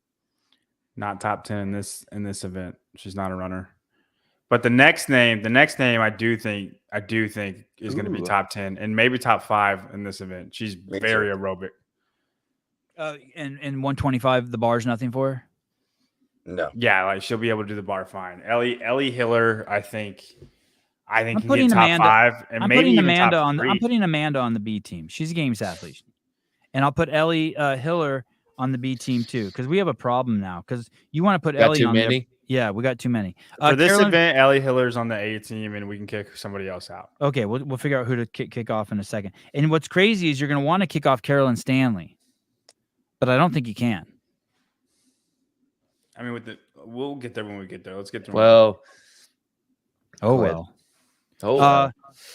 Not top 10 in this event. She's not a runner. But the next name I do think is going to be Ooh. top 10 and maybe top 5 in this event. She's Me very too. aerobic. And 125, the bar's nothing for her. No. Yeah, like she'll be able to do the bar fine. Ellie Hiller, I think I'm can putting get top Amanda- 5 and I'm maybe putting even Amanda top on. 3. I'm putting Amanda on the B team. She's a games athlete, and I'll put Ellie Hiller on the B team too, because we have a problem now. Because you want to put Got Ellie too on many? there. Yeah, we got too many. For this Carolyn- event, Ellie Hiller's on the A team and we can kick somebody else out. Okay, we'll figure out who to kick off in a second. And what's crazy is you're going to want to kick off Carolyn Stanley, but I don't think you can. I mean, we'll get there when we get there. Let's get through. Well, Oh Go ahead. well.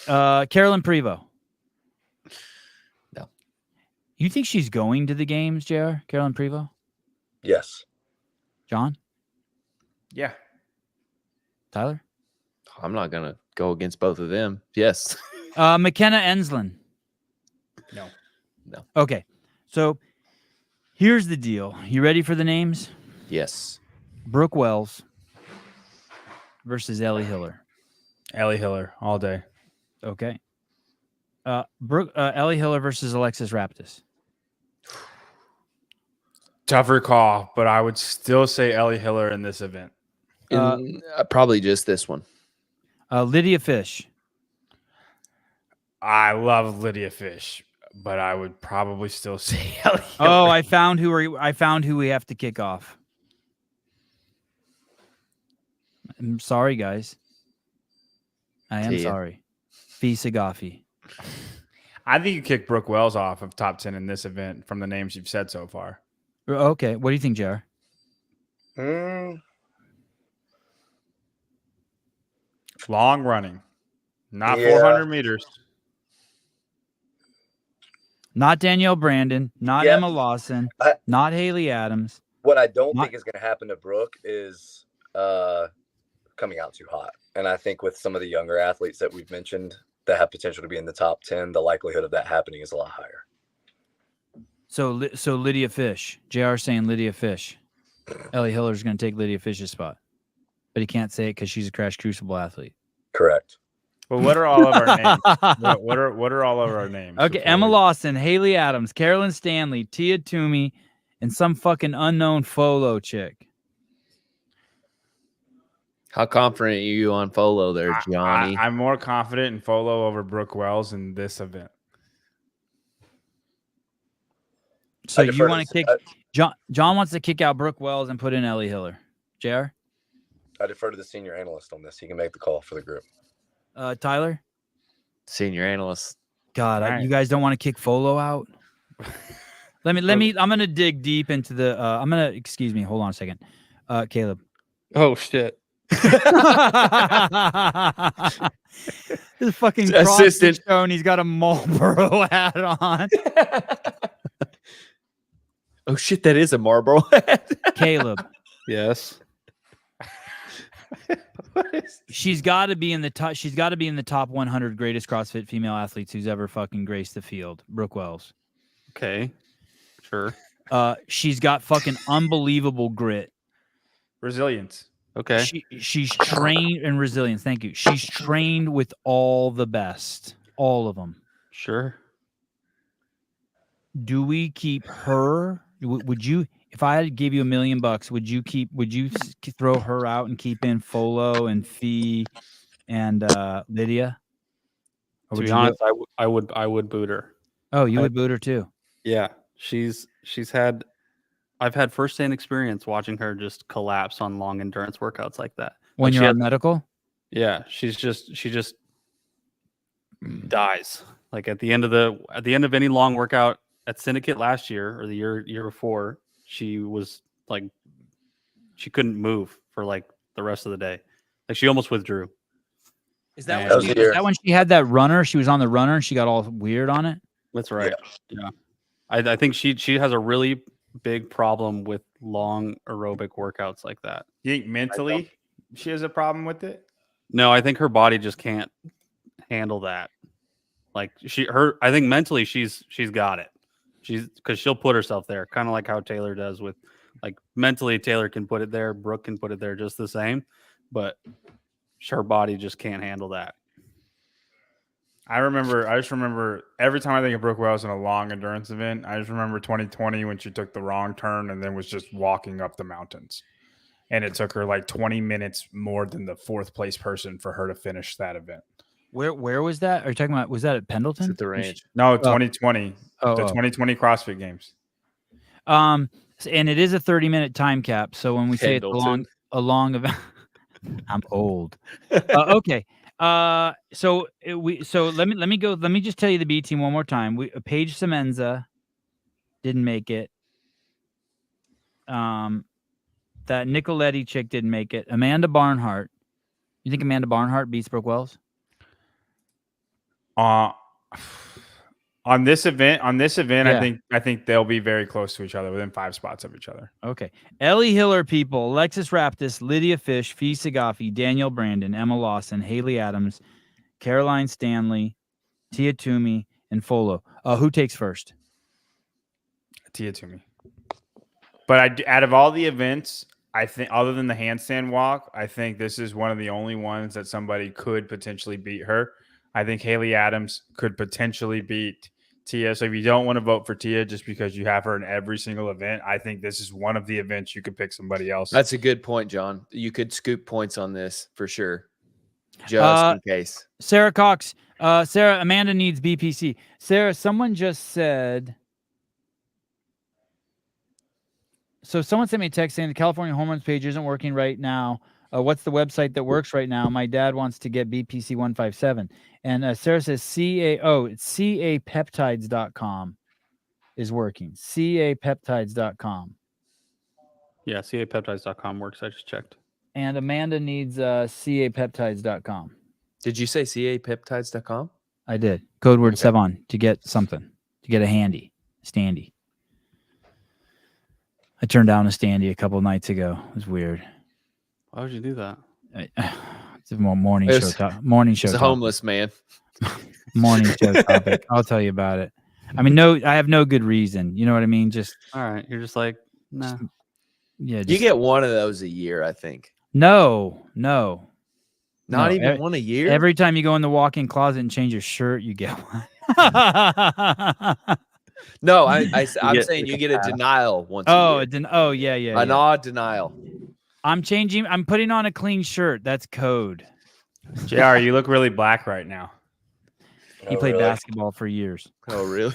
oh, Carolyn Prevost. No. You think she's going to the games, JR? Carolyn Prevost? Yes. John? Yeah. Tyler? I'm not gonna go against both of them. Yes. McKenna Enslin. No. Okay. So here's the deal. You ready for the names? Yes. Brooke Wells versus Ellie Hiller. Ellie Hiller all day. Okay. Ellie Hiller versus Alexis Raptis. Tougher call, but I would still say Ellie Hiller in this event. Probably just this one. Lydia Fish. I love Lydia Fish, but I would probably still say Ellie Hiller. Oh, I found who we have to kick off. I'm sorry, guys. I am See ya. sorry. Fee Sagafi. I think you kick Brooke Wells off of top 10 in this event from the names you've said so far. Okay. What do you think, JR? Long running, not Yeah. 400 meters. Not Danielle Brandon. Not Yeah. Emma Lawson. Not Haley Adams. What I don't Not- think is going to happen to Brooke is coming out too hot. And I think with some of the younger athletes that we've mentioned that have potential to be in the top 10, the likelihood of that happening is a lot higher. So Lydia Fish. JR saying Lydia Fish. Ellie Hiller's going to take Lydia Fish's spot. But he can't say it because she's a Crash Crucible athlete. Correct. But what are all of our names? What are all of our names? Okay, before Emma we- Lawson, Haley Adams, Carolyn Stanley, Tia Toomey, and some fucking unknown Folo chick. How confident are you on Folo there, Johnny? I'm more confident in Folo over Brooke Wells in this event. So I you defer want to to- kick John wants to kick out Brooke Wells and put in Ellie Hiller. JR? I defer to the senior analyst on this. He can make the call for the group. Tyler? Senior analyst. God, All right. you guys don't want to kick Folo out? Let me I'm gonna dig deep into the excuse me, hold on a second. Caleb. Oh shit. This fucking Assistant. CrossFit show and he's got a Marlboro hat on. Oh shit, that is a Marlboro hat. Caleb. Yes. She's got to be in the top. She's got to be in the top 100 greatest CrossFit female athletes who's ever fucking graced the field. Brooke Wells. Okay, sure. She's got fucking unbelievable grit. Resilience. Okay, She's trained and resilience. Thank you. She's trained with all the best, all of them. sure. Do we keep her? Would you, if I gave you $1 million, would you throw her out and keep in Folo and Fee and Lydia? Or To would be you honest, I would boot her. Oh, you would boot her too. Yeah, I've had firsthand experience watching her just collapse on long endurance workouts like that. When Like, you're on medical? Yeah, she just dies. Like at the end of any long workout at Syndicate last year or the year before, she was like she couldn't move for like the rest of the day. Like she almost withdrew. Is that, And- when she, is that when she had that runner? She was on the runner and she got all weird on it? That's right. Yeah. I think she has a really big problem with long aerobic workouts like that. You think mentally she has a problem with it? No, I think her body just can't handle that. Like I think mentally she's got it. Because she'll put herself there, kind of like how Taylor does with, like, mentally Taylor can put it there, Brooke can put it there just the same, but her body just can't handle that. I just remember every time I think of Brooke Wells in a long endurance event, I just remember 2020 when she took the wrong turn and then was just walking up the mountains. And it took her like 20 minutes more than the fourth place person for her to finish that event. Where was that? Are you talking about, was that at Pendleton? At the ranch. No, 2020. Oh, The 2020 CrossFit Games. And it is a 30-minute time cap. So when we say it's a long event, I'm old. Okay. So let me just tell you the B team one more time. Paige Semenza didn't make it. That Nicoletti chick didn't make it. Amanda Barnhart. You think Amanda Barnhart beats Brooke Wells? On this event, Yeah. I think they'll be very close to each other, within 5 spots of each other. Okay. Ellie Hiller, people. Alexis Raptis, Lydia Fish, Fee Sagafi, Danielle Brandon, Emma Lawson, Haley Adams, Caroline Stanley, Tia Toomey, and Folo. Who takes first? Tia Toomey. But out of all the events, I think, other than the handstand walk, I think this is one of the only ones that somebody could potentially beat her. I think Haley Adams could potentially beat Tia. So if you don't want to vote for Tia just because you have her in every single event, I think this is one of the events you could pick somebody else. That's a good point, John. You could scoop points on this for sure. Just in case. Sarah Cox. Sarah, Amanda needs BPC. Sarah, someone just said. So someone sent me a text saying the California Hormones page isn't working right now. What's the website that works right now? My dad wants to get BPC 157. And Sarah says it's capeptides.com is working. capeptides.com. Yeah, capeptides.com works. I just checked. And Amanda needs capeptides.com. Did you say capeptides.com? I did. Code word Sevon to get something, to get a standy. I turned down a standy a couple nights ago. It was weird. Why would you do that? It's a morning show. Morning show. It's a homeless man. Morning show topic. I'll tell you about it. I mean, I have no good reason. You know what I mean? Just all right. You're just like, nah. Yeah. You get one of those a year, I think. No. Not even one a year? Every time you go in the walk-in closet and change your shirt, you get one. No, I'm saying you get a denial once a year. Yeah. An odd denial. I'm putting on a clean shirt. That's code. JR, you look really black right now. He played basketball for years. Oh, really?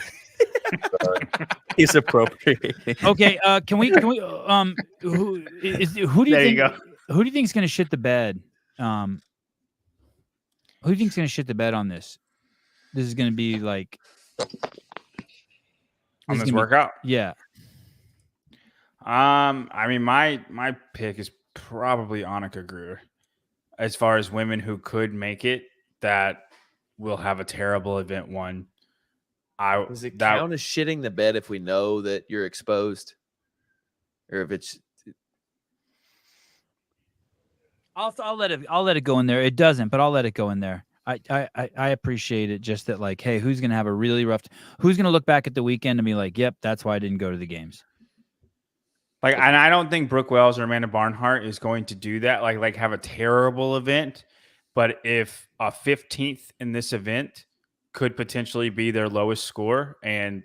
He's appropriate. Okay, can we who do you think is going to shit the bed? Who do you think is going to shit the bed on this? This is going to be like on this workout? Yeah. I mean, my pick is probably Annika Gruer. As far as women who could make it, that will have a terrible event one. Does it count as shitting the bed if we know that you're exposed, or if it's? I'll let it go in there. It doesn't, but I'll let it go in there. I appreciate it. Just that, like, hey, who's gonna have a really rough? Who's gonna look back at the weekend and be like, yep, that's why I didn't go to the games. Like, and I don't think Brooke Wells or Amanda Barnhart is going to do that. Like have a terrible event. But if a 15th in this event could potentially be their lowest score, and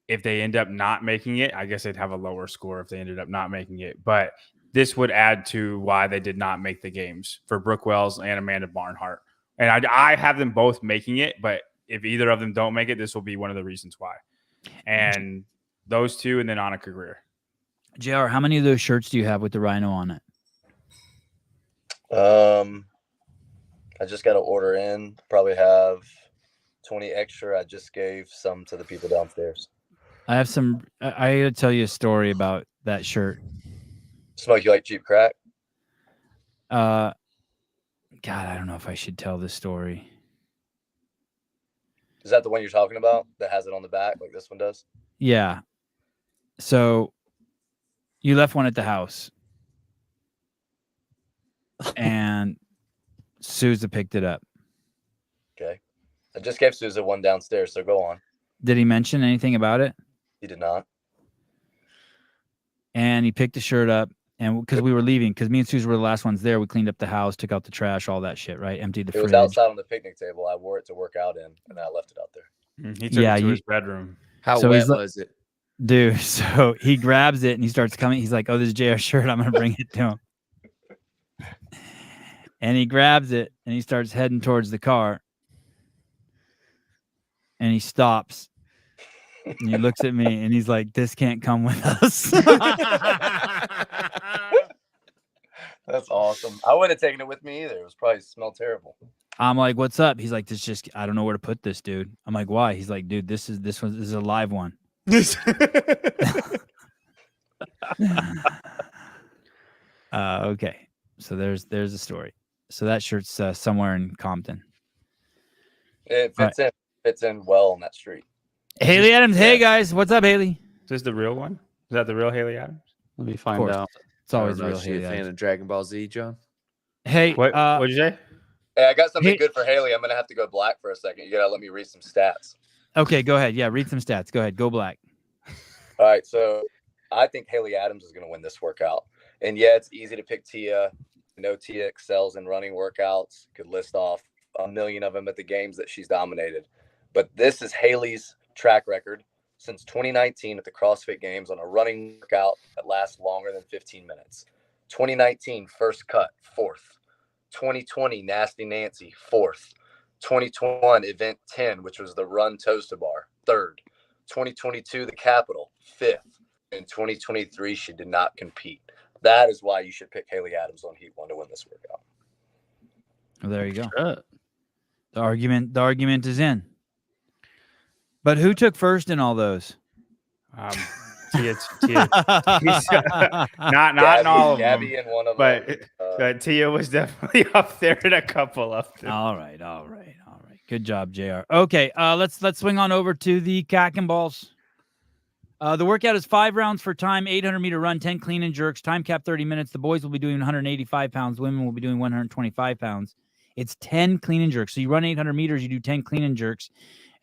if they end up not making it, I guess they'd have a lower score if they ended up not making it. But this would add to why they did not make the games for Brooke Wells and Amanda Barnhart. And I have them both making it, but if either of them don't make it, this will be one of the reasons why. And those two, and then Annika Greer. JR, how many of those shirts do you have with the rhino on it? I just got to order in. Probably have 20 extra. I just gave some to the people downstairs. I have some. I gotta tell you a story about that shirt. Smoke you like cheap crack? God, I don't know if I should tell this story. Is that the one you're talking about that has it on the back like this one does? Yeah. So you left one at the house and Sousa picked it up. Okay. I just gave Sousa one downstairs, so go on. Did he mention anything about it? He did not. And he picked the shirt up, and because we were leaving, because me and Sousa were the last ones there, we cleaned up the house, took out the trash, all that shit, right? Emptied the It was fridge. outside on the picnic table. I wore it to work out in, and then I left it out there. He took it to his bedroom. How So wet he's like- was it? Dude, so he grabs it and he starts coming. He's like, oh, this is JR shirt. I'm going to bring it to him. And he grabs it and he starts heading towards the car. And he stops. And he looks at me and he's like, this can't come with us. That's awesome. I wouldn't have taken it with me either. It was probably smelled terrible. I'm like, what's up? He's like, this just, I don't know where to put this, dude. I'm like, why? He's like, dude, this is a live one. Okay. So there's a story. So that shirt's somewhere in Compton. It fits in well on that street. Haley Adams. Hey guys, what's up, Haley? Is this the real one? Is that the real Haley Adams? Let me find course. out. It's always I don't real know, is she a Haley fan Adams. of Dragon Ball Z, John? Hey, What'd you say? Hey, I got something Hey- good for Haley. I'm gonna have to go black for a second. You gotta let me read some stats. okay, go ahead. Yeah, read some stats. Go ahead. Go black. All right, so I think Haley Adams is gonna win this workout. And yeah, it's easy to pick Tia. I know Tia excels in running workouts. Could list off a million of them at the games that she's dominated. But this is Haley's track record since 2019 at the CrossFit Games on a running workout that lasts longer than 15 minutes. 2019 first cut, 4th. 2020 Nasty Nancy, 4th. 2021 event 10, which was the run toast bar, 3rd. 2022 the Capitol, 5th. In 2023 she did not compete. That is why you should pick Haley Adams on Heat 1 to win this workout. Well, there you go. Shit. The argument is in. But who took first in all those? Tia. Not in all of Gabby them, in one of but them. Tia was definitely up there in a couple of them. All right. Good job, JR. Okay, let's swing on over to the Cack and Balls. The workout is 5 rounds for time, 800-meter run, 10 clean and jerks, time cap 30 minutes. The boys will be doing 185 pounds. Women will be doing 125 pounds. It's 10 clean and jerks. So you run 800 meters, you do 10 clean and jerks,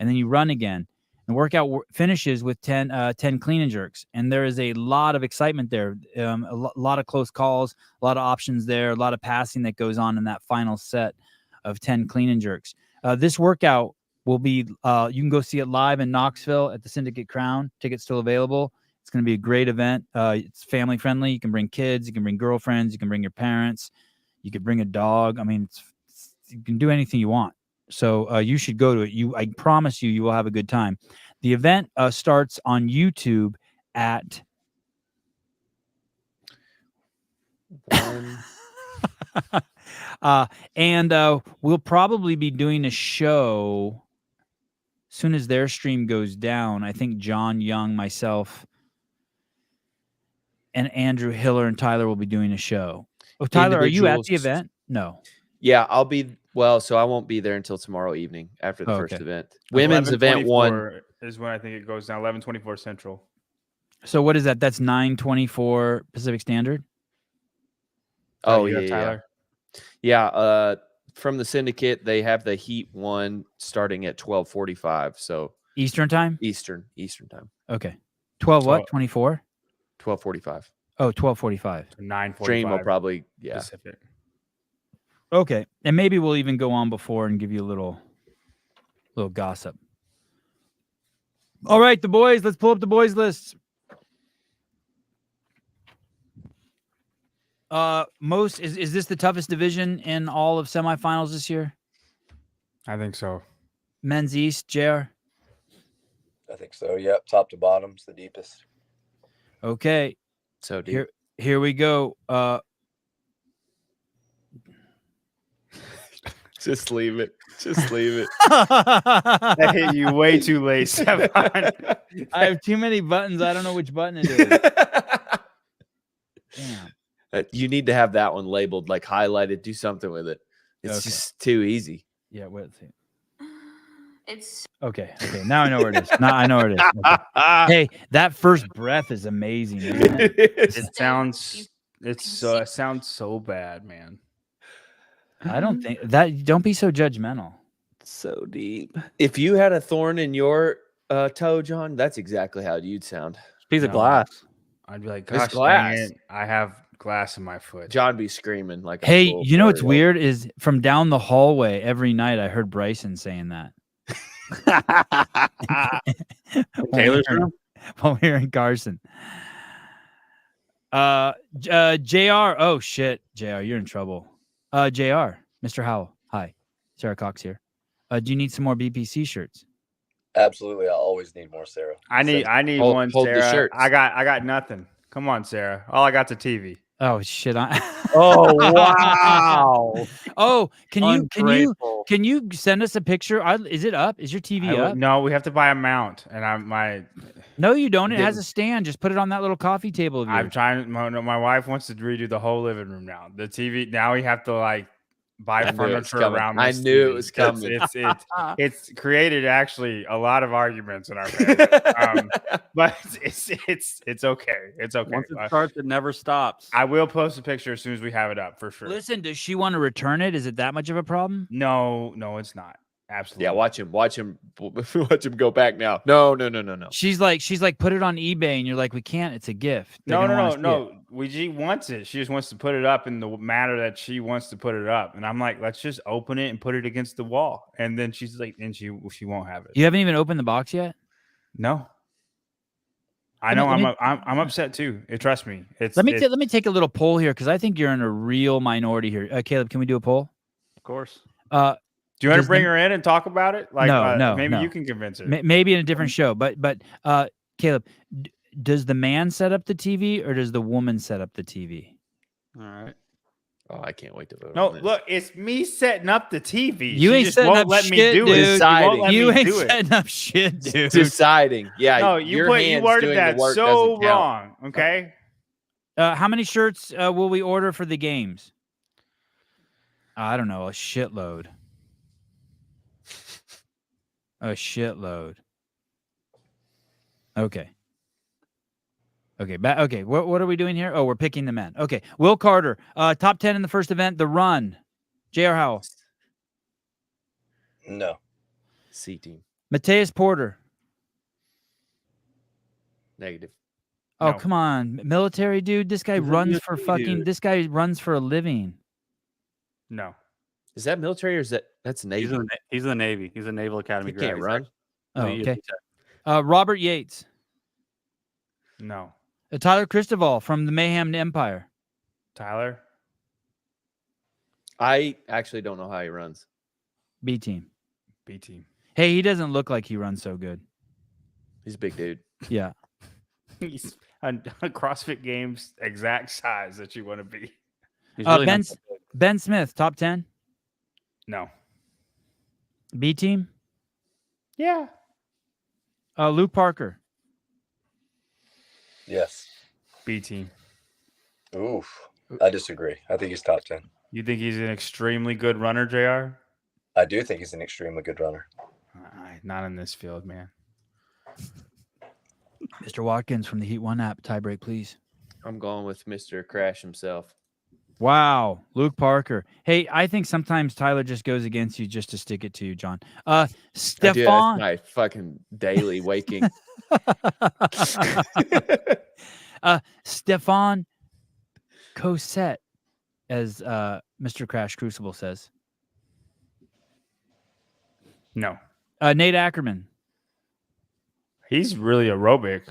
and then you run again. The workout finishes with 10 clean and jerks. And there is a lot of excitement there, a lot of close calls, a lot of options there, a lot of passing that goes on in that final set of 10 clean and jerks. This workout will be, you can go see it live in Knoxville at the Syndicate Crown. Tickets still available. It's going to be a great event. It's family friendly. You can bring kids, you can bring girlfriends, you can bring your parents, you could bring a dog. I mean, you can do anything you want. So you should go to it. I promise you will have a good time. The event starts on YouTube at 1. and we'll probably be doing a show as soon as their stream goes down. I think John Young, myself, and Andrew Hiller and Tyler will be doing a show. Oh, Tyler, are you at the Individuals- event? No. Yeah, I'll be. Well, so I won't be there until tomorrow evening after the first Okay. event. Women's event 1. 11:24 is when I think it goes down. 11:24 Central. So what is that? That's 9:24 Pacific Standard. Oh, you yeah, have yeah. Tyler. Yeah, from the syndicate, they have the Heat 1 starting at 12:45. So Eastern time? Eastern time. Okay. 12 what? 12. 24? 12:45. Oh, 12:45. 9:45 Stream will probably Pacific. Okay. And maybe we'll even go on before and give you a little gossip. All right, the boys. Let's pull up the boys list. Is this the toughest division in all of semifinals this year? I think so. Men's East, JR? I think so. Yep, top to bottom's the deepest. Okay. So deep. Here we go. Just leave it. Just leave it. That hit you way too late, Stefan. I have too many buttons. I don't know which button it is. Damn. You need to have that one labeled, like highlighted. Do something with it. It's just too easy. Yeah, let's see. It's Okay. Now I know where it is. Now I know where it is. Okay. Hey, that first breath is amazing. Man. It sounds so bad, man. I don't think that. Don't be so judgmental. So deep. If you had a thorn in your toe, John, that's exactly how you'd sound. Piece of glass. I'd be like, It's gosh, glass. dang it, I have glass in my foot. John be screaming like, a Hey, fool you know for what's it. weird is from down the hallway every night I heard Bryson saying that. Taylor's room? While we were in Carson. JR. Oh shit, JR, you're in trouble. JR, Mr. Howell. Hi. Sarah Cox here. Do you need some more BPC shirts? Absolutely, I always need more, Sarah. I need Hold- one, hold the Sarah. shirts. I got nothing. Come on, Sarah. All I got's a TV. Oh shit. Oh, wow. Oh, can Ungrateful. you send us a picture? Is it up? Is your TV up? No, we have to buy a mount, and No, you don't. It has a stand. Just put it on that little coffee table of yours. I'm trying. My wife wants to redo the whole living room now. The TV. Now we have to like buy I knew it was furniture coming. around. I this knew it TV. was coming. It's created actually a lot of arguments in our family. But it's okay. It's okay. Once it starts, it never stops. I will post a picture as soon as we have it up for sure. Listen, does she want to return it? Is it that much of a problem? No, it's not. Absolutely. Yeah, watch him go back now. No. She's like, put it on eBay, and you're like, we can't. It's a gift. They're gonna wanna see it. No. She wants it. She just wants to put it up in the manner that she wants to put it up. And I'm like, let's just open it and put it against the wall. And then she's like, and she won't have it. You haven't even opened the box yet. No. I know. I'm upset too. Trust me. Let me take a little poll here because I think you're in a real minority here. Caleb, can we do a poll? Of course. Do you want does to bring the- her in and talk about it? Like, No, maybe no. you can convince her. Maybe in a different show. But Caleb, does the man set up the TV or does the woman set up the TV? All right. Oh, I can't wait to vote. No, on this. look, it's me setting up the TV. You She ain't just setting won't up let me shit, do dude. it. She Deciding. won't let You me ain't do it. setting up shit, dude. Deciding. Yeah. No, your you hands worded doing the that work so doesn't count. wrong. Okay. How many shirts will we order for the games? I don't know, a shitload. A shitload. Okay. Okay. What are we doing here? Oh, we're picking the men. Okay. Will Carter, top 10 in the first event, the run. J.R. Howell. No. C team. Mateus Porter. Negative. Oh, No. come on. Military dude. This guy He's a runs for military fucking, dude. this guy runs for a living. No. Is that military or is that's Navy? He's in the Navy. He's a Naval Academy He can't grad. Oh, He's okay. a- Robert Yates. No. Tyler Christoval from the Mayhem Empire. Tyler. I actually don't know how he runs. B team. B team. Hey, he doesn't look like he runs so good. He's a big dude. Yeah. He's a CrossFit Games exact size that you want to be. He's really Ben, not- Ben Smith, top 10. No. B team. Yeah. Luke Parker. Yes. B team. Oof. I disagree. I think he's top 10. You think he's an extremely good runner, JR? I do think he's an extremely good runner. Not in this field, man. Mr. Watkins from the Heat 1 app. Tiebreak, please. I'm going with Mr. Crash himself. Wow, Luke Parker. Hey, I think sometimes Tyler just goes against you just to stick it to you, John. I do. That's Stefan. my fucking daily waking. Stefan Cosette, as Mr. Crash Crucible says. No, Nate Ackerman. he's really aerobic.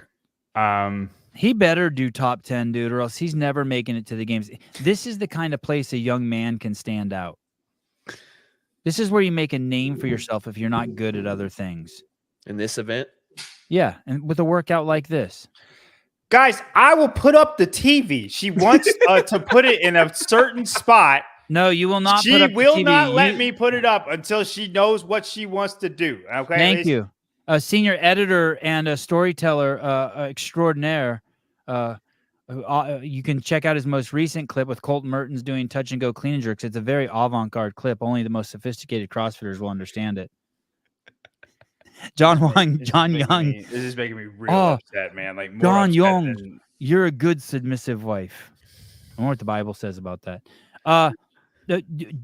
He better do top 10, dude, or else he's never making it to the games. This is the kind of place a young man can stand out. This is where you make a name for yourself if you're not good at other things. In this event? Yeah, and with a workout like this. Guys, I will put up the TV. She wants to put it in a certain spot. No, you will not. She put up will the TV. not let me put it up until she knows what she wants to do. Okay. Thank you. A senior editor and a storyteller extraordinaire. You can check out his most recent clip with Colton Mertens doing touch and go clean and jerks. It's a very avant-garde clip. Only the most sophisticated CrossFitters will understand it. John Young. This is making me real upset, man. Like more John upset Young, than- you're a good submissive wife. I wonder what the Bible says about that.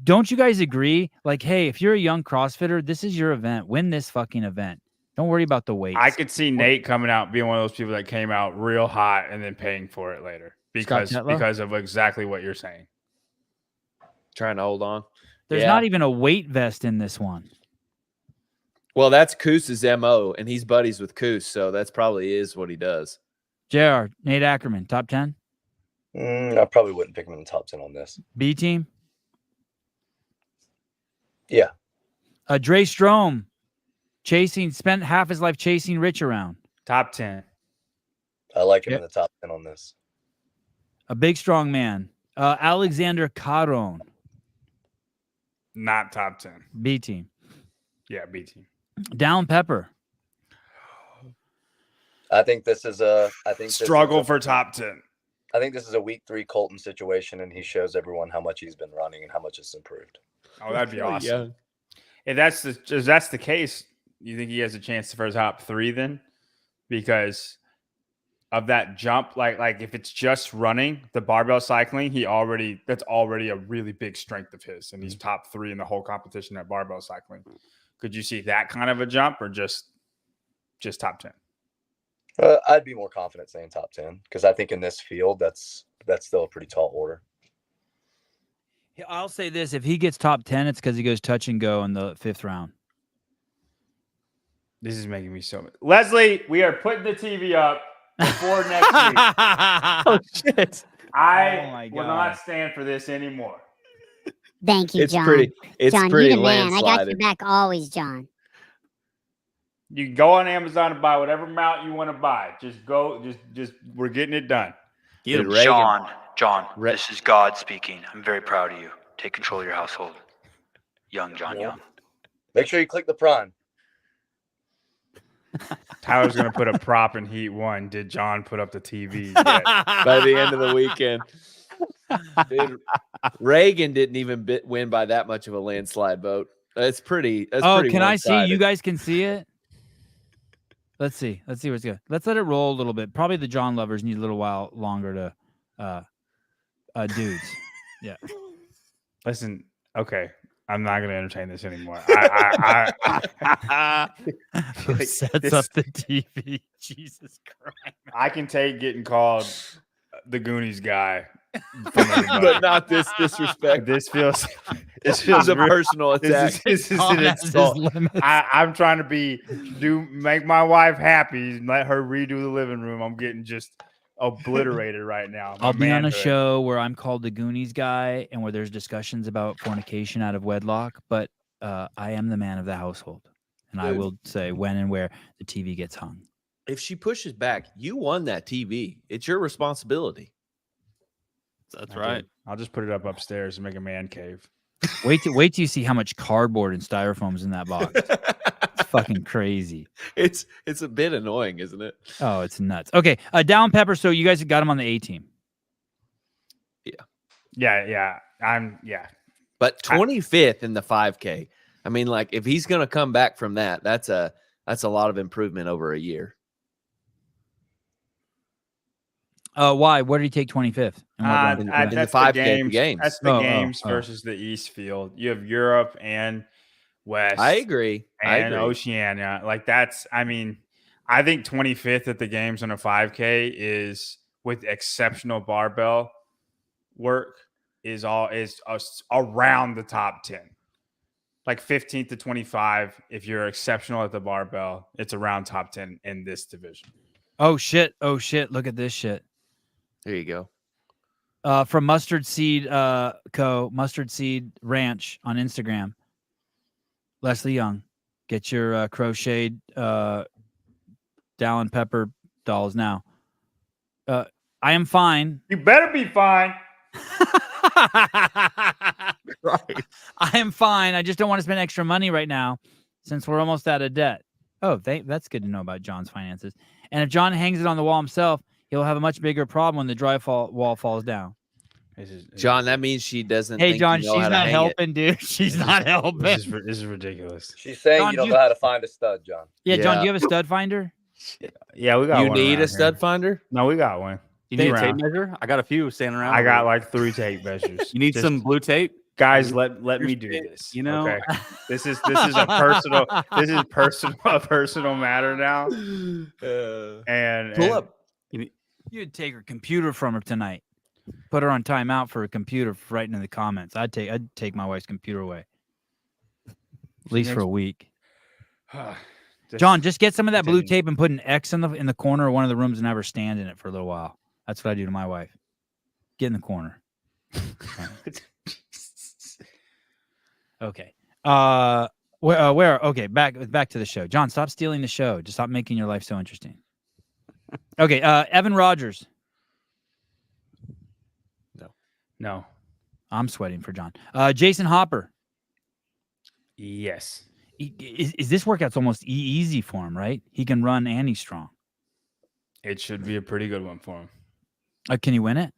Don't you guys agree? Like, hey, if you're a young CrossFitter, this is your event. Win this fucking event. Don't worry about the weights. I could see Nate coming out being one of those people that came out real hot and then paying for it later because of exactly what you're saying. Trying to hold on. There's not even a weight vest in this one. Well, that's Koos's MO, and he's buddies with Koos, so that's probably is what he does. JR, Nate Ackerman, top 10? I probably wouldn't pick him in the top 10 on this. B team? Yeah. Dre Strom, spent half his life chasing Rich around. Top 10. I like him in the top 10 on this. A big, strong man. Alexander Caron. Not top 10. B team. Yeah, B team. Down Pepper. I think this is a struggle for top 10. I think this is a week 3 Colton situation, and he shows everyone how much he's been running and how much it's improved. Oh, that'd be awesome. Yeah. If that's the case, you think he has a chance for his top 3 then? Because of that jump, like if it's just running, the barbell cycling, that's already a really big strength of his, and he's top 3 in the whole competition at barbell cycling. Could you see that kind of a jump, or just top 10? I'd be more confident saying top 10 because I think in this field, that's still a pretty tall order. I'll say this: if he gets top 10, it's because he goes touch and go in the 5th round. This is making me so. Leslie, we are putting the TV up before next week. Oh shit! I will not stand for this anymore. Thank you, It's John. pretty. It's John, pretty you the man. I got your landslided. back always, John. You can go on Amazon and buy whatever mount you want to buy. Just go. Just we're getting it done. Dude, Reagan. John, this is God speaking. I'm very proud of you. Take control of your household. Young John Young. Make sure you click the Prime. Tyler's going to put a prop in Heat 1. Did John put up the TV yet? By the end of the weekend. Dude, Reagan didn't even win by that much of a landslide vote. That's pretty. Can I see? You guys can see it. Let's see. Let's see what's good. Let's let it roll a little bit. Probably the John lovers need a little while longer to dudes. Yeah. Listen, okay. I'm not going to entertain this anymore. Who sets up the TV? Jesus Christ. I can take getting called the Goonies guy. But not this disrespect. This feels a personal attack. This is an insult. I'm trying to make my wife happy, let her redo the living room. I'm getting just obliterated right now. I'll be on a show where I'm called the Goonies guy and where there's discussions about fornication out of wedlock, but I am the man of the household. And I will say when and where the TV gets hung. If she pushes back, you won that TV. It's your responsibility. That's right. I'll just put it up upstairs and make a man cave. Wait till you see how much cardboard and styrofoam's in that box. It's fucking crazy. It's a bit annoying, isn't it? Oh, it's nuts. Okay, Down Pepper. So you guys got him on the A team. Yeah. But 25th in the 5K. I mean, like if he's gonna come back from that, that's a lot of improvement over a year. Why? Where did he take 25th? And what round did he in win? the 5K games. That's the Oh, games oh. versus the East field. You have Europe and West. I agree. And Oceania. Like that's, I mean, I think 25th at the games on a 5K is with exceptional barbell work is around the top 10. Like 15th to 25, if you're exceptional at the barbell, it's around top 10 in this division. Oh shit! Oh shit! Look at this shit. There you go. From Mustard Seed Mustard Seed Ranch on Instagram. Leslie Young, get your crocheted Dallin Pepper dolls now. I am fine. You better be fine. Right. I am fine. I just don't want to spend extra money right now since we're almost out of debt. Oh, that's good to know about John's finances. And if John hangs it on the wall himself, he'll have a much bigger problem when the wall falls down. John, that means she doesn't. Hey, think John, you know she's how to not hang helping, dude. She's not helping. This is ridiculous. She's saying John, you don't know how to find a stud, John. Yeah, John, Yeah. do you have a stud finder? Yeah, we got You one. need around a stud here. finder? No, we got one. You need a Around. tape measure? I got a few standing around. I got like 3 tape measures. You need Just- some blue tape? guys. Let me do this. You know? okay? This is a personal. This is a personal matter now. And Pull up. You'd take her computer from her tonight. Put her on timeout for a computer for writing in the comments. I'd take my wife's computer away. At least for a week. John, just get some of that blue tape and put an X in the corner of one of the rooms and have her stand in it for a little while. That's what I do to my wife. Get in the corner. Okay. Where? Okay, back to the show. John, stop stealing the show. Just stop making your life so interesting. Okay, Evan Rogers. No. I'm sweating for John. Jason Hopper. Yes. Is this workout's almost easy for him, right? He can run and he's strong. It should be a pretty good one for him. Can he win it?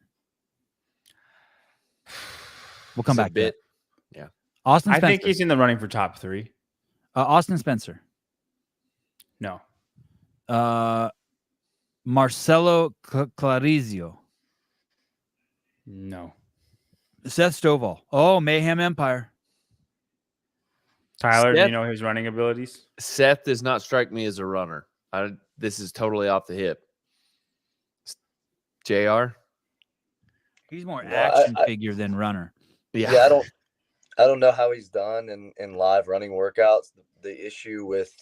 We'll come back to it. Yeah. Austin I Spencer. think he's in the running for top 3. Austin Spencer. No. Marcelo Clarizio. No. Seth Stovall. Oh, Mayhem Empire. Tyler, do Seth- you know his running abilities? Seth does not strike me as a runner. This is totally off the hip. JR? He's more Yeah, action figure than runner. Yeah, I don't know how he's done in live running workouts. The issue with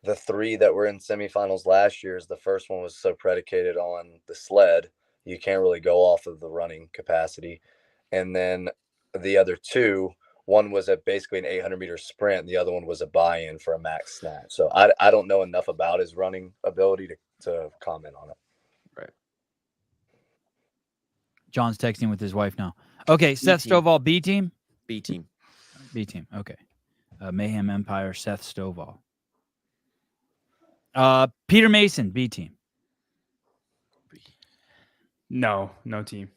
the 3 that were in semifinals last year is the first one was so predicated on the sled. You can't really go off of the running capacity. And then the other 2, one was basically an 800-meter sprint. And the other one was a buy-in for a max snatch. So I don't know enough about his running ability to comment on it. Right. John's texting with his wife now. Okay, Seth team. Stovall, B team? B team. B team, okay. Mayhem Empire, Seth Stovall. Peter Mason, B team. No team.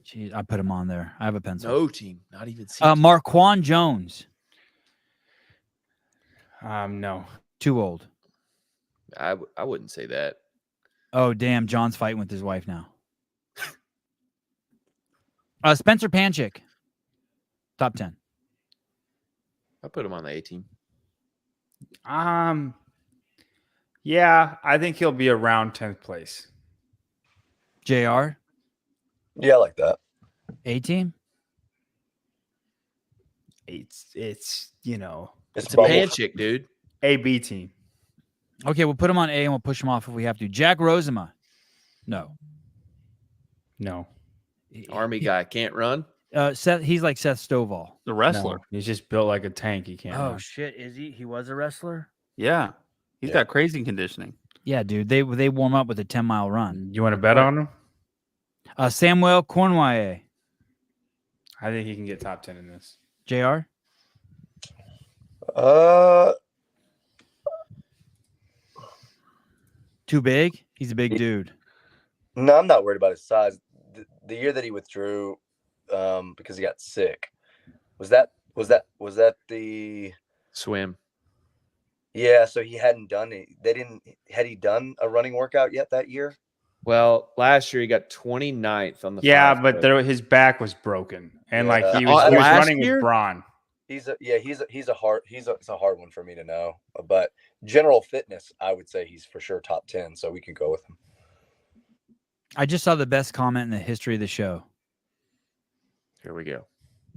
Jeez, I put him on there. I have a pencil. No team. Not even C. Marquand Jones. No. Too old. I wouldn't say that. Oh, damn. John's fighting with his wife now. Spencer Panchik. Top 10. I put him on the A team. Yeah, I think he'll be around 10th place. JR. Yeah, I like that. A team. It's you know, It's a bubble. Panchik, dude. A-B team. Okay, we'll put him on A and we'll push him off if we have to. Jack Rosema. No. No. Army guy can't run. Seth, he's like Seth Stovall. The wrestler. No, he's just built like a tank. He can't. Oh run. shit, is he? He was a wrestler? Yeah. He's got crazy conditioning. Yeah, dude. They warm up with a 10-mile run. You want to bet on him? Samuel Cornwallis. I think he can get top 10 in this. JR. Too big? He's a big dude. No, I'm not worried about his size. The year that he withdrew because he got sick, was that the Swim. Yeah, so he hadn't done it. Had he done a running workout yet that year? Well, last year he got 29th on the Yeah, 5K. but his back was broken, and Yeah. like he Oh, was last running year? with Braun. It's a hard one for me to know. But general fitness, I would say he's for sure top 10, so we can go with him. I just saw the best comment in the history of the show. Here we go.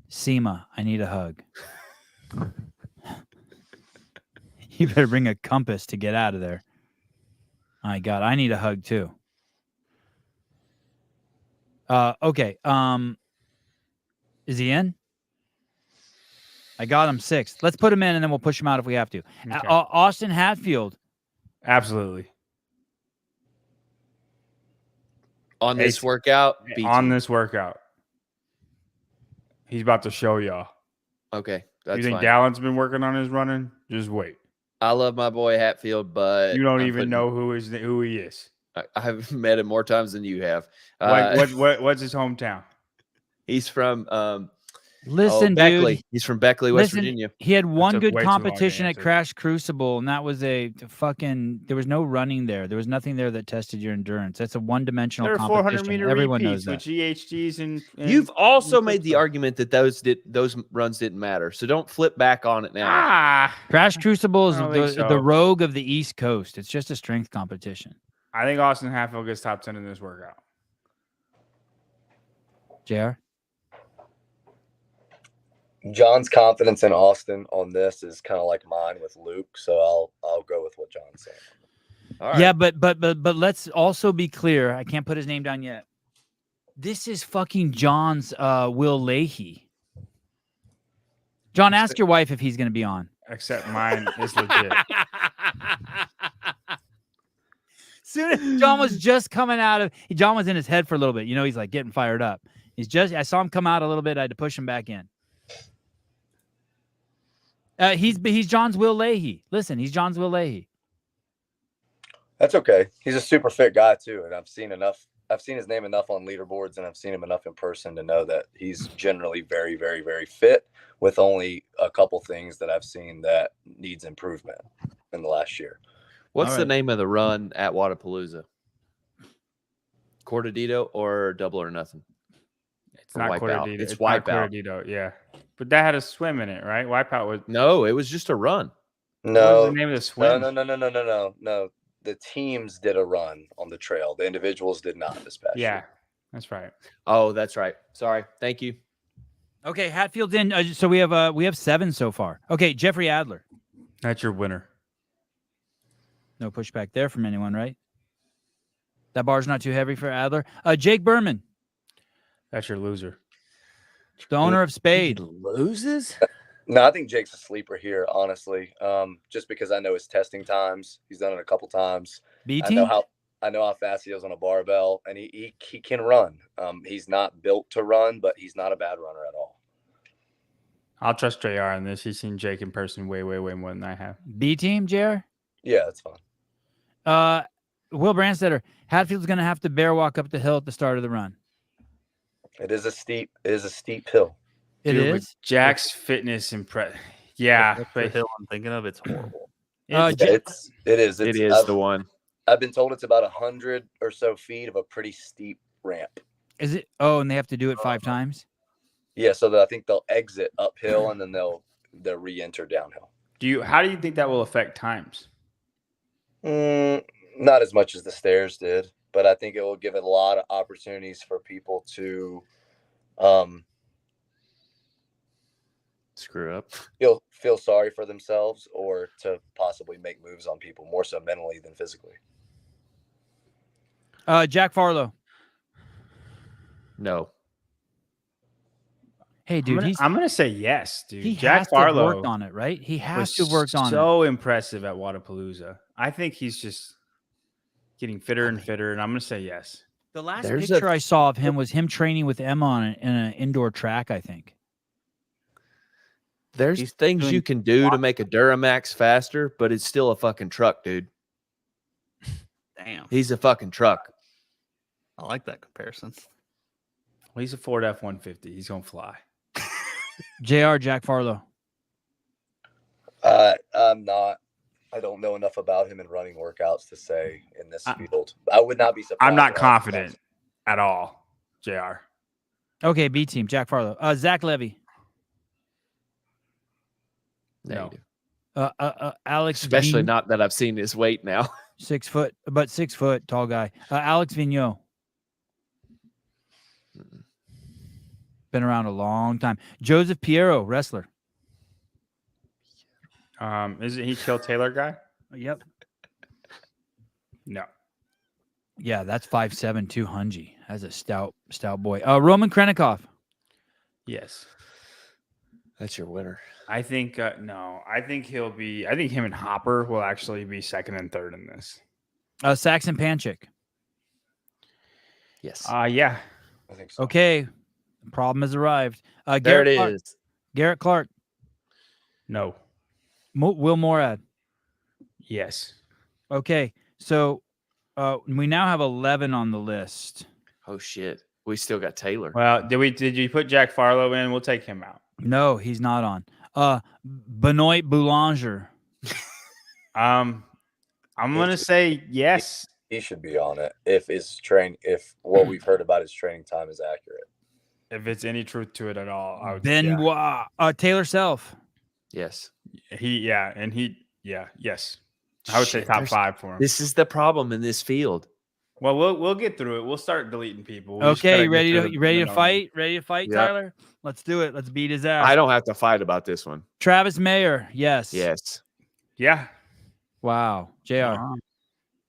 SEMA, I need a hug. You better bring a compass to get out of there. My God, I need a hug too. Okay. Is he in? I got him 6th. Let's put him in and then we'll push him out if we have to. Okay. Austin Hatfield. Absolutely. On this Ace- workout, B On team. this workout, he's about to show y'all. Okay, that's You think fine. Dallin's been working on his running? Just wait. I love my boy Hatfield, but You don't I'm even putting- know who he is. I've met him more times than you have. What's his hometown? He's from Listen, Beckley. dude. He's from Beckley, West Listen, Virginia. he had one took good way too long to competition at answer. Crash Crucible, and that was there was no running there. There was nothing there that tested your endurance. That's a one-dimensional There are competition. 400-meter Everyone knows repeats that. with GHGs and You've also and made the stuff. argument that those runs didn't matter, so don't flip back on it now. Crash Crucible is I don't think the so. rogue of the East Coast. It's just a strength competition. I think Austin Hatfield gets top 10 in this workout. JR? John's confidence in Austin on this is kind of like mine with Luke, so I'll go with what John's saying. All right. Yeah, but let's also be clear. I can't put his name down yet. This is fucking John's Will Leahy. John, ask your wife if he's going to be on. Except mine is legit. Soon as John was just coming out of, John was in his head for a little bit. You know, he's like getting fired up. I saw him come out a little bit. I had to push him back in. He's John's Will Leahy. Listen, he's John's Will Leahy. That's okay. He's a super fit guy too, and I've seen his name enough on leaderboards, and I've seen him enough in person to know that he's generally very, very, very fit, with only a couple things that I've seen that needs improvement in the last year. What's All the right. name of the run at Wadapalooza? Cortadito or Double or Nothing? It's Or not Wipeout. Cortadito. It's not Wipeout. Cortadito, yeah. But that had a swim in it, right? Wipeout was. No, it was just a run. What No, was the name of the swim? no. The teams did a run on the trail. The individuals did not this past Yeah, year. that's right. Oh, that's right. Sorry. Thank you. Okay, Hatfield's in. So we have 7 so far. Okay, Jeffrey Adler. That's your winner. No pushback there from anyone, right? That bar's not too heavy for Adler. Jake Berman, That's your loser. the owner of He Spade. loses? No, I think Jake's a sleeper here, honestly. Just because I know his testing times. He's done it a couple times. B I team. know how fast he is on a barbell, and he can run. He's not built to run, but he's not a bad runner at all. I'll trust JR on this. He's seen Jake in person way, way, way more than I have. B team, JR. Yeah, that's fine. Will Brandstetter. Hatfield's going to have to bear walk up the hill at the start of the run. It is a steep hill. It Dude, is. with Jack's fitness Yeah, That's the but hill I'm thinking of. It's horrible. it's- It is. It It's, is the one. I've been told it's about 100 or so feet of a pretty steep ramp. Is it? Oh, and they have to do it 5 times. Yeah, so that I think they'll exit uphill and then they'll re-enter downhill. how do you think that will affect times? Not as much as the stairs did, but I think it will give it a lot of opportunities for people to Screw up. feel sorry for themselves or to possibly make moves on people, more so mentally than physically. Jack Farlow. No. Hey, dude, I'm gonna say yes, dude. he Jack has to have Farlow worked on it, right? He has was to have worked on it. so impressive at Wadapalooza. I think he's just getting fitter and fitter, and I'm gonna say yes. The last There's picture I saw of him was him training with Emma in an indoor track, I think. There's He's things doing you can do to make a Duramax faster, but it's still a fucking truck, dude. Damn. He's a fucking truck. I like that comparison. Well, he's a Ford F-150. He's gonna fly. JR, Jack Farlow. I'm not I don't know enough about him in running workouts to say in this field. I would not be surprised. I'm not confident at all, JR. Okay, B team, Jack Farlow. Zach Levy. Negative. Alex, Especially not that I've seen his weight now. 6 foot, about 6 foot tall guy. Alex Vigneault. Been around a long time. Joseph Piero, wrestler. Isn't he Kill Taylor guy? Yep. No. Yeah, that's 5'7", 200. That's a stout boy. Roman Krennikov. Yes. That's your winner. I think no. I think him and Hopper will actually be second and third in this. Saxon Panchik. Yes. Yeah. I think so. Okay. The problem has arrived. There Garrett it Clark. is. Garrett Clark. No. Will Morad. Yes. Okay. So we now have 11 on the list. Oh shit. We still got Taylor. Well, did you put Jack Farlow in? We'll take him out. No, he's not on. Benoit Boulanger. I'm gonna say yes. He should be on it if what we've heard about his training time is accurate. If it's any truth to it at all, I would. Benoit. Taylor Self. Yes. Yes. I would say Shit, top 5 for him. This is the problem in this field. Well, we'll get through it. We'll start deleting people. We just Okay, gotta you get ready through to the fight? Ready to fight, Yep. Tyler? Let's do it. Let's beat his ass. I don't have to fight about this one. Travis Mayer. Yes. Yes. Yeah. Wow. JR.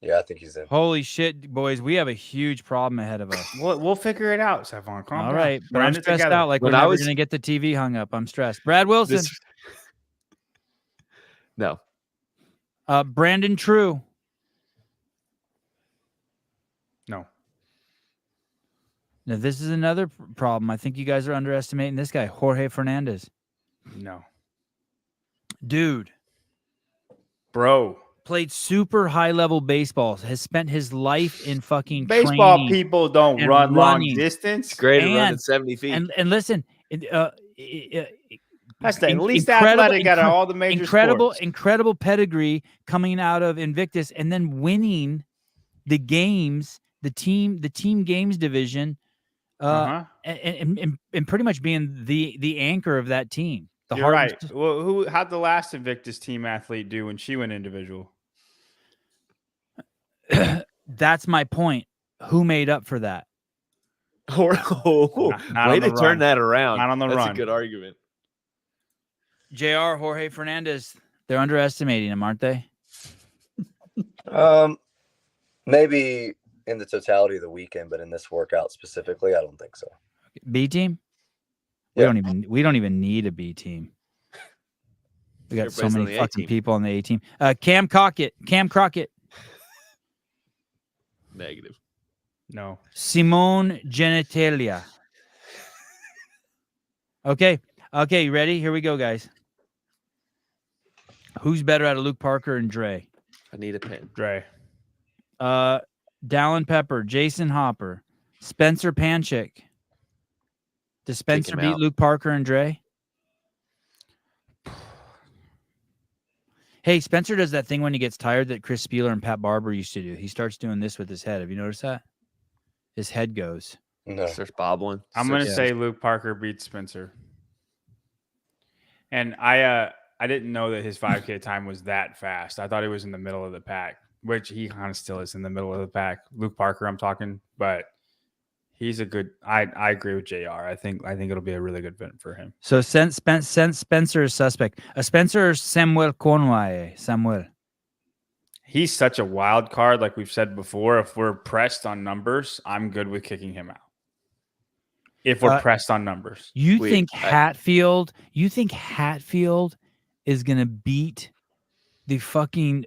Yeah, I think he's in. Holy shit, boys. We have a huge problem ahead of us. We'll figure it out, Savon. Calm All down. right. But We're I'm in it stressed together. out. Like When we're I never was- going to get the TV hung up. I'm stressed. Brad Wilson. No. Brandon True. No. Now, this is another problem. I think you guys are underestimating this guy, Jorge Fernandez. No. Dude. Bro. Played super high-level baseball. Has spent his life in fucking Baseball training people don't and run long running. distance. It's great at And- running 70 feet. And listen, That's the least incredible- athletic out of all the major sports. incredible pedigree coming out of Invictus and then winning the games, the team games division, and pretty much being the anchor of that team. The You're right. hardest- Well, how'd the last Invictus team athlete do when she went individual? That's my point. Who made up for that? Not Way on to the turn run. that around. Not on the That's run. a good argument. JR, Jorge Fernandez, they're underestimating him, aren't they? Maybe in the totality of the weekend, but in this workout specifically, I don't think so. B team? Yeah. We don't even need a B team. We got so Everybody's on many the fucking A-team. people on the A team. Cam Crockett, Negative. No. Simone Genitalia. Okay, you ready? Here we go, guys. Who's better out of Luke Parker and Dre? I need a pen. Dre. Dallin Pepper, Jason Hopper, Spencer Panchik. Does Spencer him beat out. Luke Parker and Dre? Hey, Spencer does that thing when he gets tired that Chris Spieler and Pat Barber used to do. He starts doing this with his head. Have you noticed that? His head goes. No. Starts bobbling. I'm going to Yeah. say Luke Parker beats Spencer. And I didn't know that his 5K time was that fast. I thought he was in the middle of the pack, which he kind of still is in the middle of the pack. Luke Parker, I'm talking, but he's a good. I agree with JR. I think it'll be a really good fit for him. So since Spencer is suspect, Spencer or Samuel Conway. Samuel. He's such a wild card, like we've said before. If we're pressed on numbers, I'm good with kicking him out. If we're pressed on numbers, You think Hatfield is gonna beat the fucking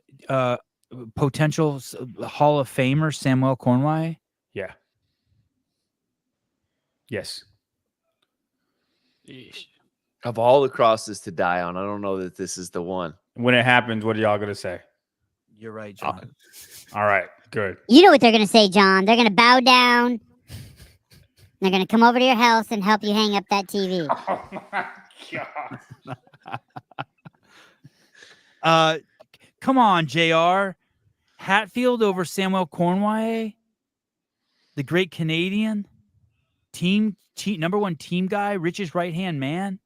potential Hall of Famer Samuel Conway? yeah, yes. Of all the crosses to die on, I don't know that this is the one. When it happens, what are y'all gonna say? You're right, John. All right, good. You know what they're going to say, John. They're going to bow down. They're going to come over to your house and help you hang up that TV. Oh my god. Come on, JR. Hatfield over Samuel Cornway, the great Canadian number one team guy, Rich's right-hand man.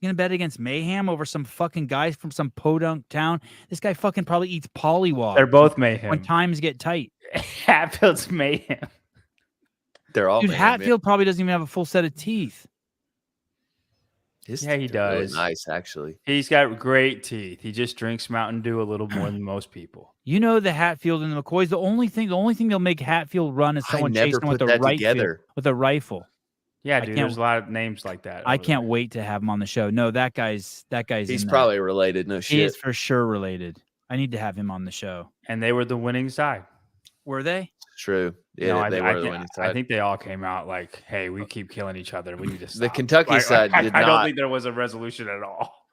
You gonna bet against Mayhem over some fucking guys from some podunk town? This guy fucking probably eats pollywog. They're both mayhem. When times get tight. Hatfield's mayhem. They're all Dude, mayhem, yeah. Hatfield probably doesn't even have a full set of teeth. His Yeah, he teeth are really does. nice, actually. He's got great teeth. He just drinks Mountain Dew a little more than most people. You know the Hatfield and the McCoys. The only thing they'll make Hatfield run is someone never chasing him with put a that rifle. together. With a rifle. Yeah, I dude. can't- There's a lot of names like that. I over can't there. wait to have him on the show. No, that guy's He's in there. probably related. No He shit. is for sure related. I need to have him on the show. And they were the winning side. Were they? True. Yeah, No, they I were the think- winning I side. think they all came out like, "Hey, we keep killing each other. We need to stop." The Kentucky side did I don't not. think there was a resolution at all.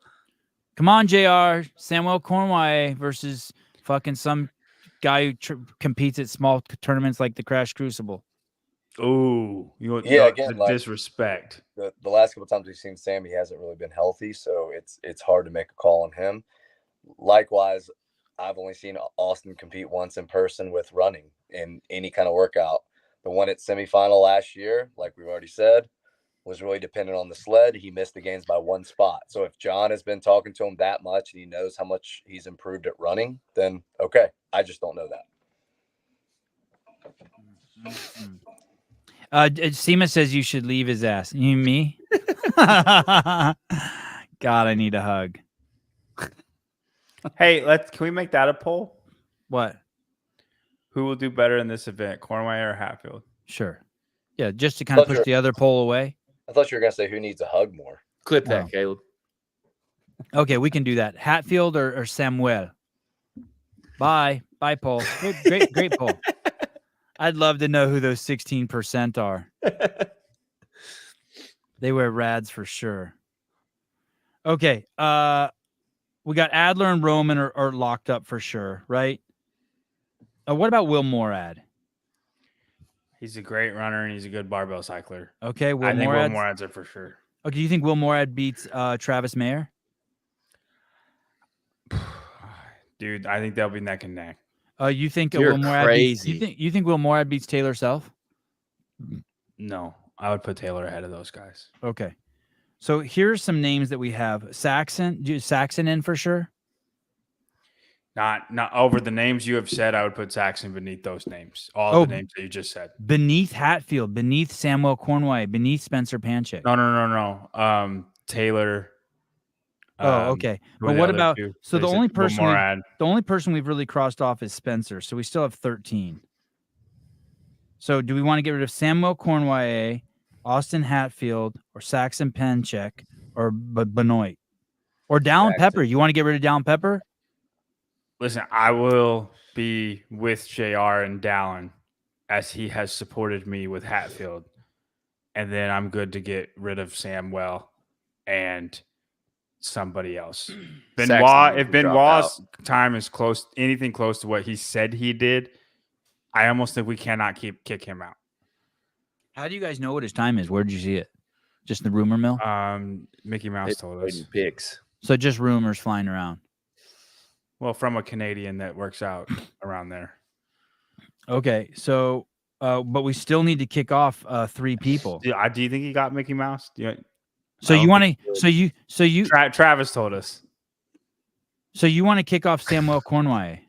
Come on, JR. Samuel Cornway versus fucking some guy who competes at small tournaments like the Crash Crucible. Ooh, you Yeah, again, the like- disrespect. The last couple times we've seen Sam, he hasn't really been healthy, so it's hard to make a call on him. Likewise, I've only seen Austin compete once in person with running in any kind of workout. The one at semifinal last year, like we've already said, was really dependent on the sled. He missed the gains by one spot. So if John has been talking to him that much and he knows how much he's improved at running, then okay. I just don't know that. Seema says you should leave his ass. You mean me? God, I need a hug. Hey, can we make that a poll? What? Who will do better in this event, Cornway or Hatfield? Sure. Yeah, just to kind of Thought push the other poll away. I thought you were gonna say who needs a hug more. Clip that, Oh. Caleb. Okay, we can do that. Hatfield or Samuel. Bye. Bye, poll. Great poll. I'd love to know who those 16% are. They wear rads for sure. Okay. We got Adler and Roman are locked up for sure, right? What about Will Morad? He's a great runner and he's a good barbell cycler. Okay, Will I think Will Morad's- Morad's it for sure. Okay, you think Will Morad beats Travis Mayer? Dude, I think they'll be neck and neck. You think You're Will Morad crazy. you think Will Morad beats Taylor Self? No, I would put Taylor ahead of those guys. Okay. So here's some names that we have. Saxon in for sure. Not over the names you have said. I would put Saxon beneath those names. All the names that you just said. Beneath Hatfield, beneath Samuel Cornway, beneath Spencer Panchik. No. Taylor. Okay. who are But the what other about two? so They the said only Will person Morad. the only person we've really crossed off is Spencer. So we still have 13. So do we want to get rid of Samuel Cornway, Austin Hatfield, or Saxon Panchik, or Benoit? Or Dallin Saxon. Pepper? You want to get rid of Dallin Pepper? Listen, I will be with JR and Dallin as he has supported me with Hatfield. And then I'm good to get rid of Samwell and somebody else. Saxon Benoit, needs if to drop Benoit's time is anything close to what he said he did, I almost think we cannot kick him out. How do you guys know what his time is? Where did you see it? Just in the rumor mill? Mickey Mouse It's told us. trading picks. So just rumors flying around. Well, from a Canadian that works out around there. Okay, so but we still need to kick off 3 people. Do you think he got Mickey Mouse? So I you don't want think to so you Travis told us. so you want to kick off Samuel Cornway.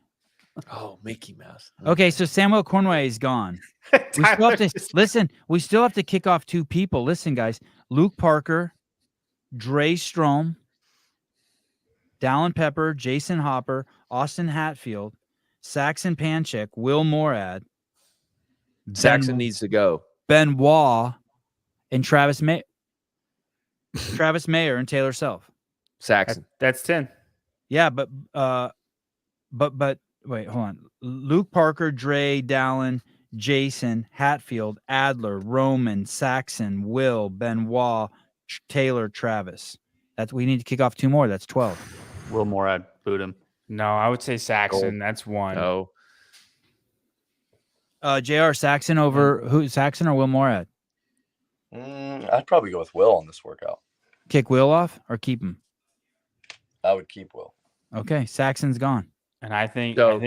Oh, Mickey Mouse. Okay, so Samuel Cornway is gone. We still have to listen. We still have to kick off 2 people. Listen, guys: Luke Parker, Dre Strom, Dallin Pepper, Jason Hopper, Austin Hatfield, Saxon Panchik, Will Morad, Saxon needs to go. Benoit, and Travis Mayer and Taylor Self. Saxon. That's 10. Yeah, but wait, hold on. Luke Parker, Dre, Dallin, Jason, Hatfield, Adler, Roman, Saxon, Will, Benoit, Taylor, Travis. That's we need to kick off 2 more. That's 12. Will Morad boot him. No, I would say Saxon. That's 1. No. JR Saxon over who? Saxon or Will Morad? I'd probably go with Will on this workout. Kick Will off or keep him? I would keep Will. Okay, Saxon's gone. And I think So-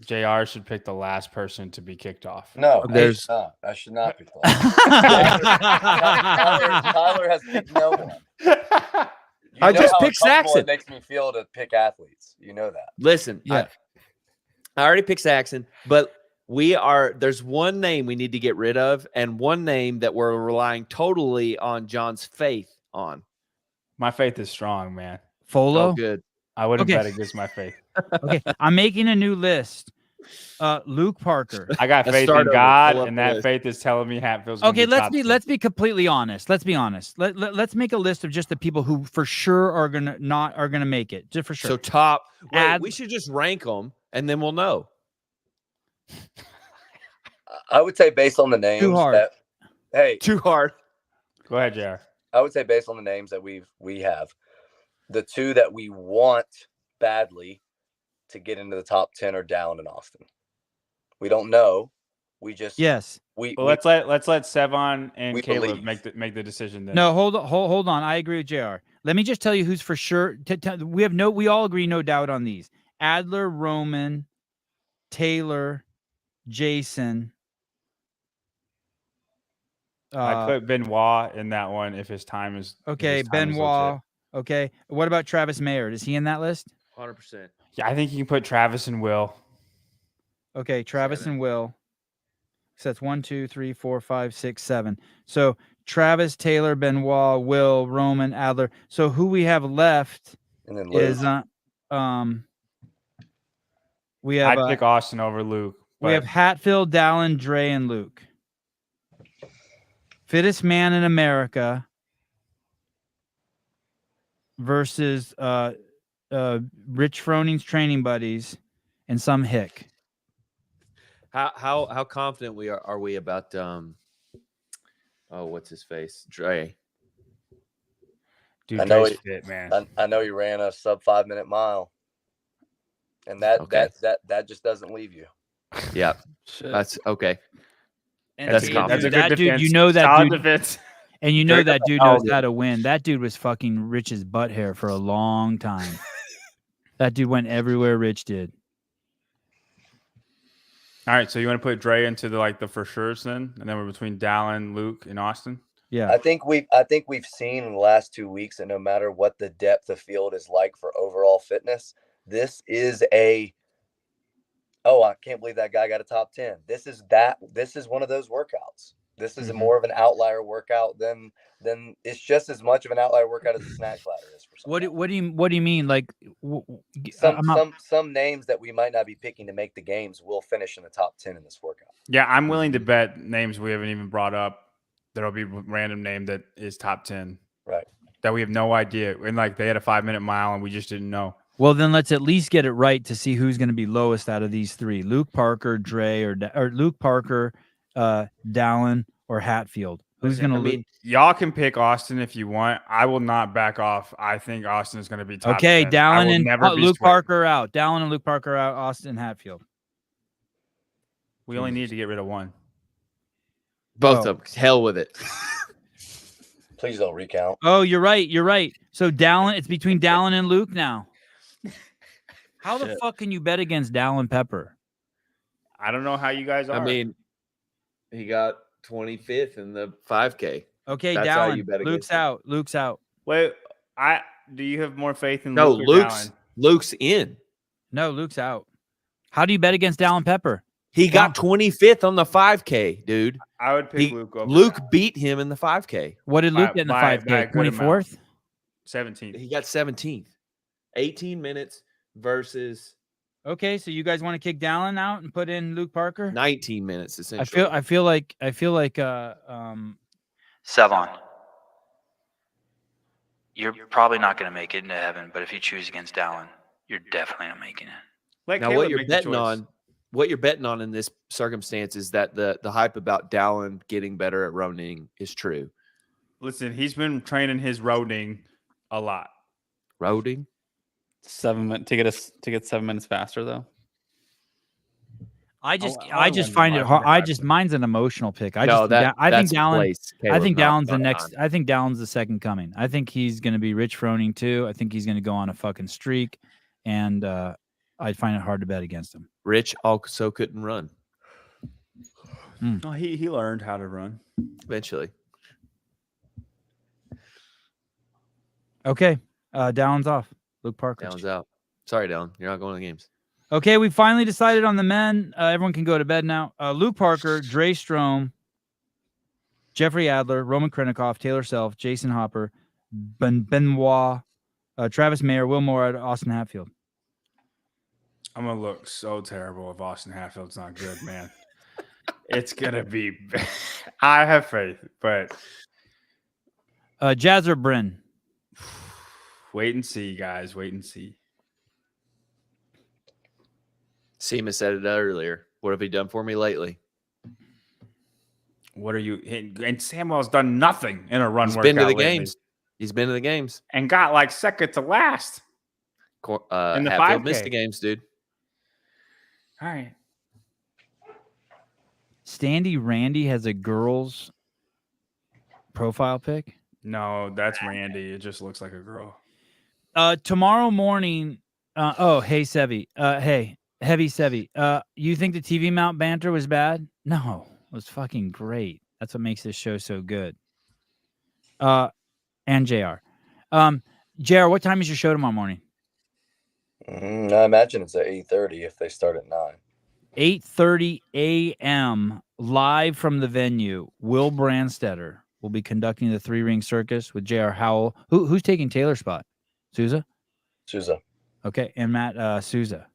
JR should pick the last person to be kicked off. No, There's- I should not pick the last. Tyler has picked no one. You I know just how picked uncomfortable Saxon. It makes me feel to pick athletes. You know that. Listen, Yeah. I already picked Saxon, but there's one name we need to get rid of, and one name that we're relying totally on John's faith on. My faith is strong, man. Folo. Oh, good. I wouldn't Okay. bet against my faith. Okay, I'm making a new list. Luke Parker. I got Let's faith start in over. God, Pull up and the that list. faith is telling me Hatfield's gonna Okay, be let's top be 10. let's be completely honest. Let's be honest. Let's make a list of just the people who for sure are gonna make it. Just for sure. So top. Wait, Add- we should just rank them, and then we'll know. I would say based on the names hard. Too hard. Go ahead, JR. I would say based on the names that we have, the two that we want badly to get into the top 10 are Dallin and Austin. We don't know. We just yes. we Well, let's let Sevon and we Caleb believe. make the decision then. No, hold on. I agree with JR. Let me just tell you who's for sure. We all agree, no doubt on these: Adler, Roman, Taylor, Jason. I put Benoit in that one if his time is Okay, if his time is Benoit. legit. Okay, what about Travis Mayer? Is he in that list? 100%. Yeah, I think you can put Travis and Will. Okay, Travis 7. and Will. So that's 1, 2, 3, 4, 5, 6, 7. So Travis, Taylor, Benoit, Will, Roman, Adler. So who we have left and then Luke. is we have I'd pick Austin over Luke. we have Hatfield, Dallin, Dre, and Luke. Fittest man in America versus Rich Froning's training buddies and some hick. How confident are we about what's his face? Dre. Dude, I know Dre's it- fit, man. I know he ran a sub 5 minute mile, and that Okay. that just doesn't leave you. Yeah. Shit. That's okay. And That's dude, confident. That's a good that dude, defense. you know that Solid dude, defense. and you know Drake that dude Oh, knows yeah. how to win. That dude was fucking Rich's butt hair for a long time. That dude went everywhere Rich did. All right, so you want to put Dre into the for sure's then, and then we're between Dallin, Luke, and Austin. Yeah. I think we've seen in the last 2 weeks that no matter what the depth of field is like for overall fitness, this is I can't believe that guy got a top 10. This is one of those workouts. This is more of an outlier workout than it's just as much of an outlier workout as a snatch ladder is for some. What do you mean? Like I'm not- Some names that we might not be picking to make the games will finish in the top 10 in this workout. Yeah, I'm willing to bet names we haven't even brought up. There'll be a random name that is top 10. Right. That we have no idea. And they had a 5-minute mile and we just didn't know. Well, then let's at least get it right to see who's going to be lowest out of these three: Luke Parker, Dre, or Luke Parker, Dallin, or Hatfield. Who's going to lose? Y'all can pick Austin if you want. I will not back off. I think Austin is going to be top Okay, 10. I Dallin will and never be Luke swayed. Parker out. Dallin and Luke Parker out. Austin Hatfield. We only need to get rid of one. Both of them. Hell with it. Please don't recount. Oh, you're right. You're right. So Dallin, it's between Dallin and Luke now. How the fuck can you bet against Dallin Pepper? I don't know how you guys are. I mean, he got 25th in the 5K. Okay, That's how you Dallin. bet Luke's against him. out. Luke's out. wait, do you have more faith in No, Luke or Dallin? Luke's in. No, Luke's out. How do you bet against Dallin Pepper? He got 25th on the 5K, dude. I would pick Luke over Luke Dallin. beat him in the 5K. What did Luke By- get in the by- 5K? by a good amount. 24th? 17th. He got 17th. 18 minutes versus Okay, so you guys want to kick Dallin out and put in Luke Parker? 19 minutes, essentially. I feel like Sevon, you're probably not going to make it into heaven, but if you choose against Dallin, you're definitely not making it. Let Now, Caleb what you're make the betting choice. on, what you're betting on in this circumstance is that the hype about Dallin getting better at running is true. Listen, he's been training his roading a lot. Roading? 7 minutes to get 7 minutes faster though. I just wouldn't find it mind hard. him if Mine's an emotional pick. I No, think that's Dallin. place, I Caleb, think not- Dallin's the not next. time. I think Dallin's the second coming. I think he's going to be Rich Froning too. I think he's going to go on a fucking streak, and I'd find it hard to bet against him. Rich also couldn't run No, he learned how to run. eventually. Okay, Dallon's off. Luke Parker. Dallon's out. Sorry, Dallon. You're not going to the games. Okay, we finally decided on the men. Everyone can go to bed now. Luke Parker, Dre Strom, Jeffrey Adler, Roman Krennikov, Taylor Self, Jason Hopper, Benoit, Travis Mayer, Will Moore, Austin Hatfield. I'm gonna look so terrible if Austin Hatfield's not good, man. It's gonna be. I have faith, but Jazzer Bryn. wait and see, guys. Wait and see. Seema said it earlier. What have he done for me lately? What are you? And Samuel's done nothing in a run. He's been to the lately. games. He's been to the games. And got like second to last. In the Hatfield 5K. missed the games, dude. All right. Standy Randy has a girl's profile pic. No, that's Randy. It just looks like a girl. Tomorrow morning. Hey Sevi. Hey Heavy Sevi. You think the TV mount banter was bad? No, it was fucking great. That's what makes this show so good. And JR. JR, what time is your show tomorrow morning? I imagine it's at 8:30 if they start at 9. 8:30 a.m. live from the venue. Will Brandstetter will be conducting the 3-ring circus with J.R. Howell. Who's taking Taylor's spot? Souza? Okay, and Matt Souza.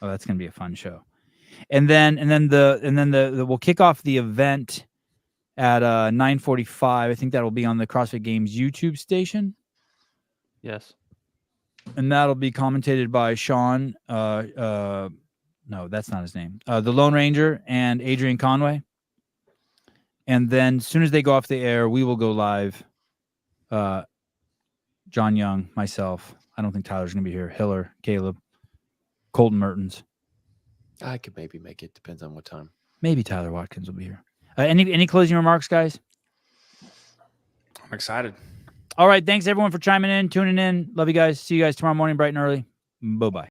Oh, that's gonna be a fun show. And then we'll kick off the event at 9:45. I think that'll be on the CrossFit Games YouTube station. Yes. And that'll be commentated by Sean. No, that's not his name. The Lone Ranger and Adrian Conway. And then as soon as they go off the air, we will go live. John Young, myself. I don't think Tyler's going to be here. Hiller, Caleb, Colton Mertens. I could maybe make it. Depends on what time. Maybe Tyler Watkins will be here. Any closing remarks, guys? I'm excited. All right. Thanks, everyone, for chiming in, tuning in. Love you guys. See you guys tomorrow morning, bright and early. Bye-bye.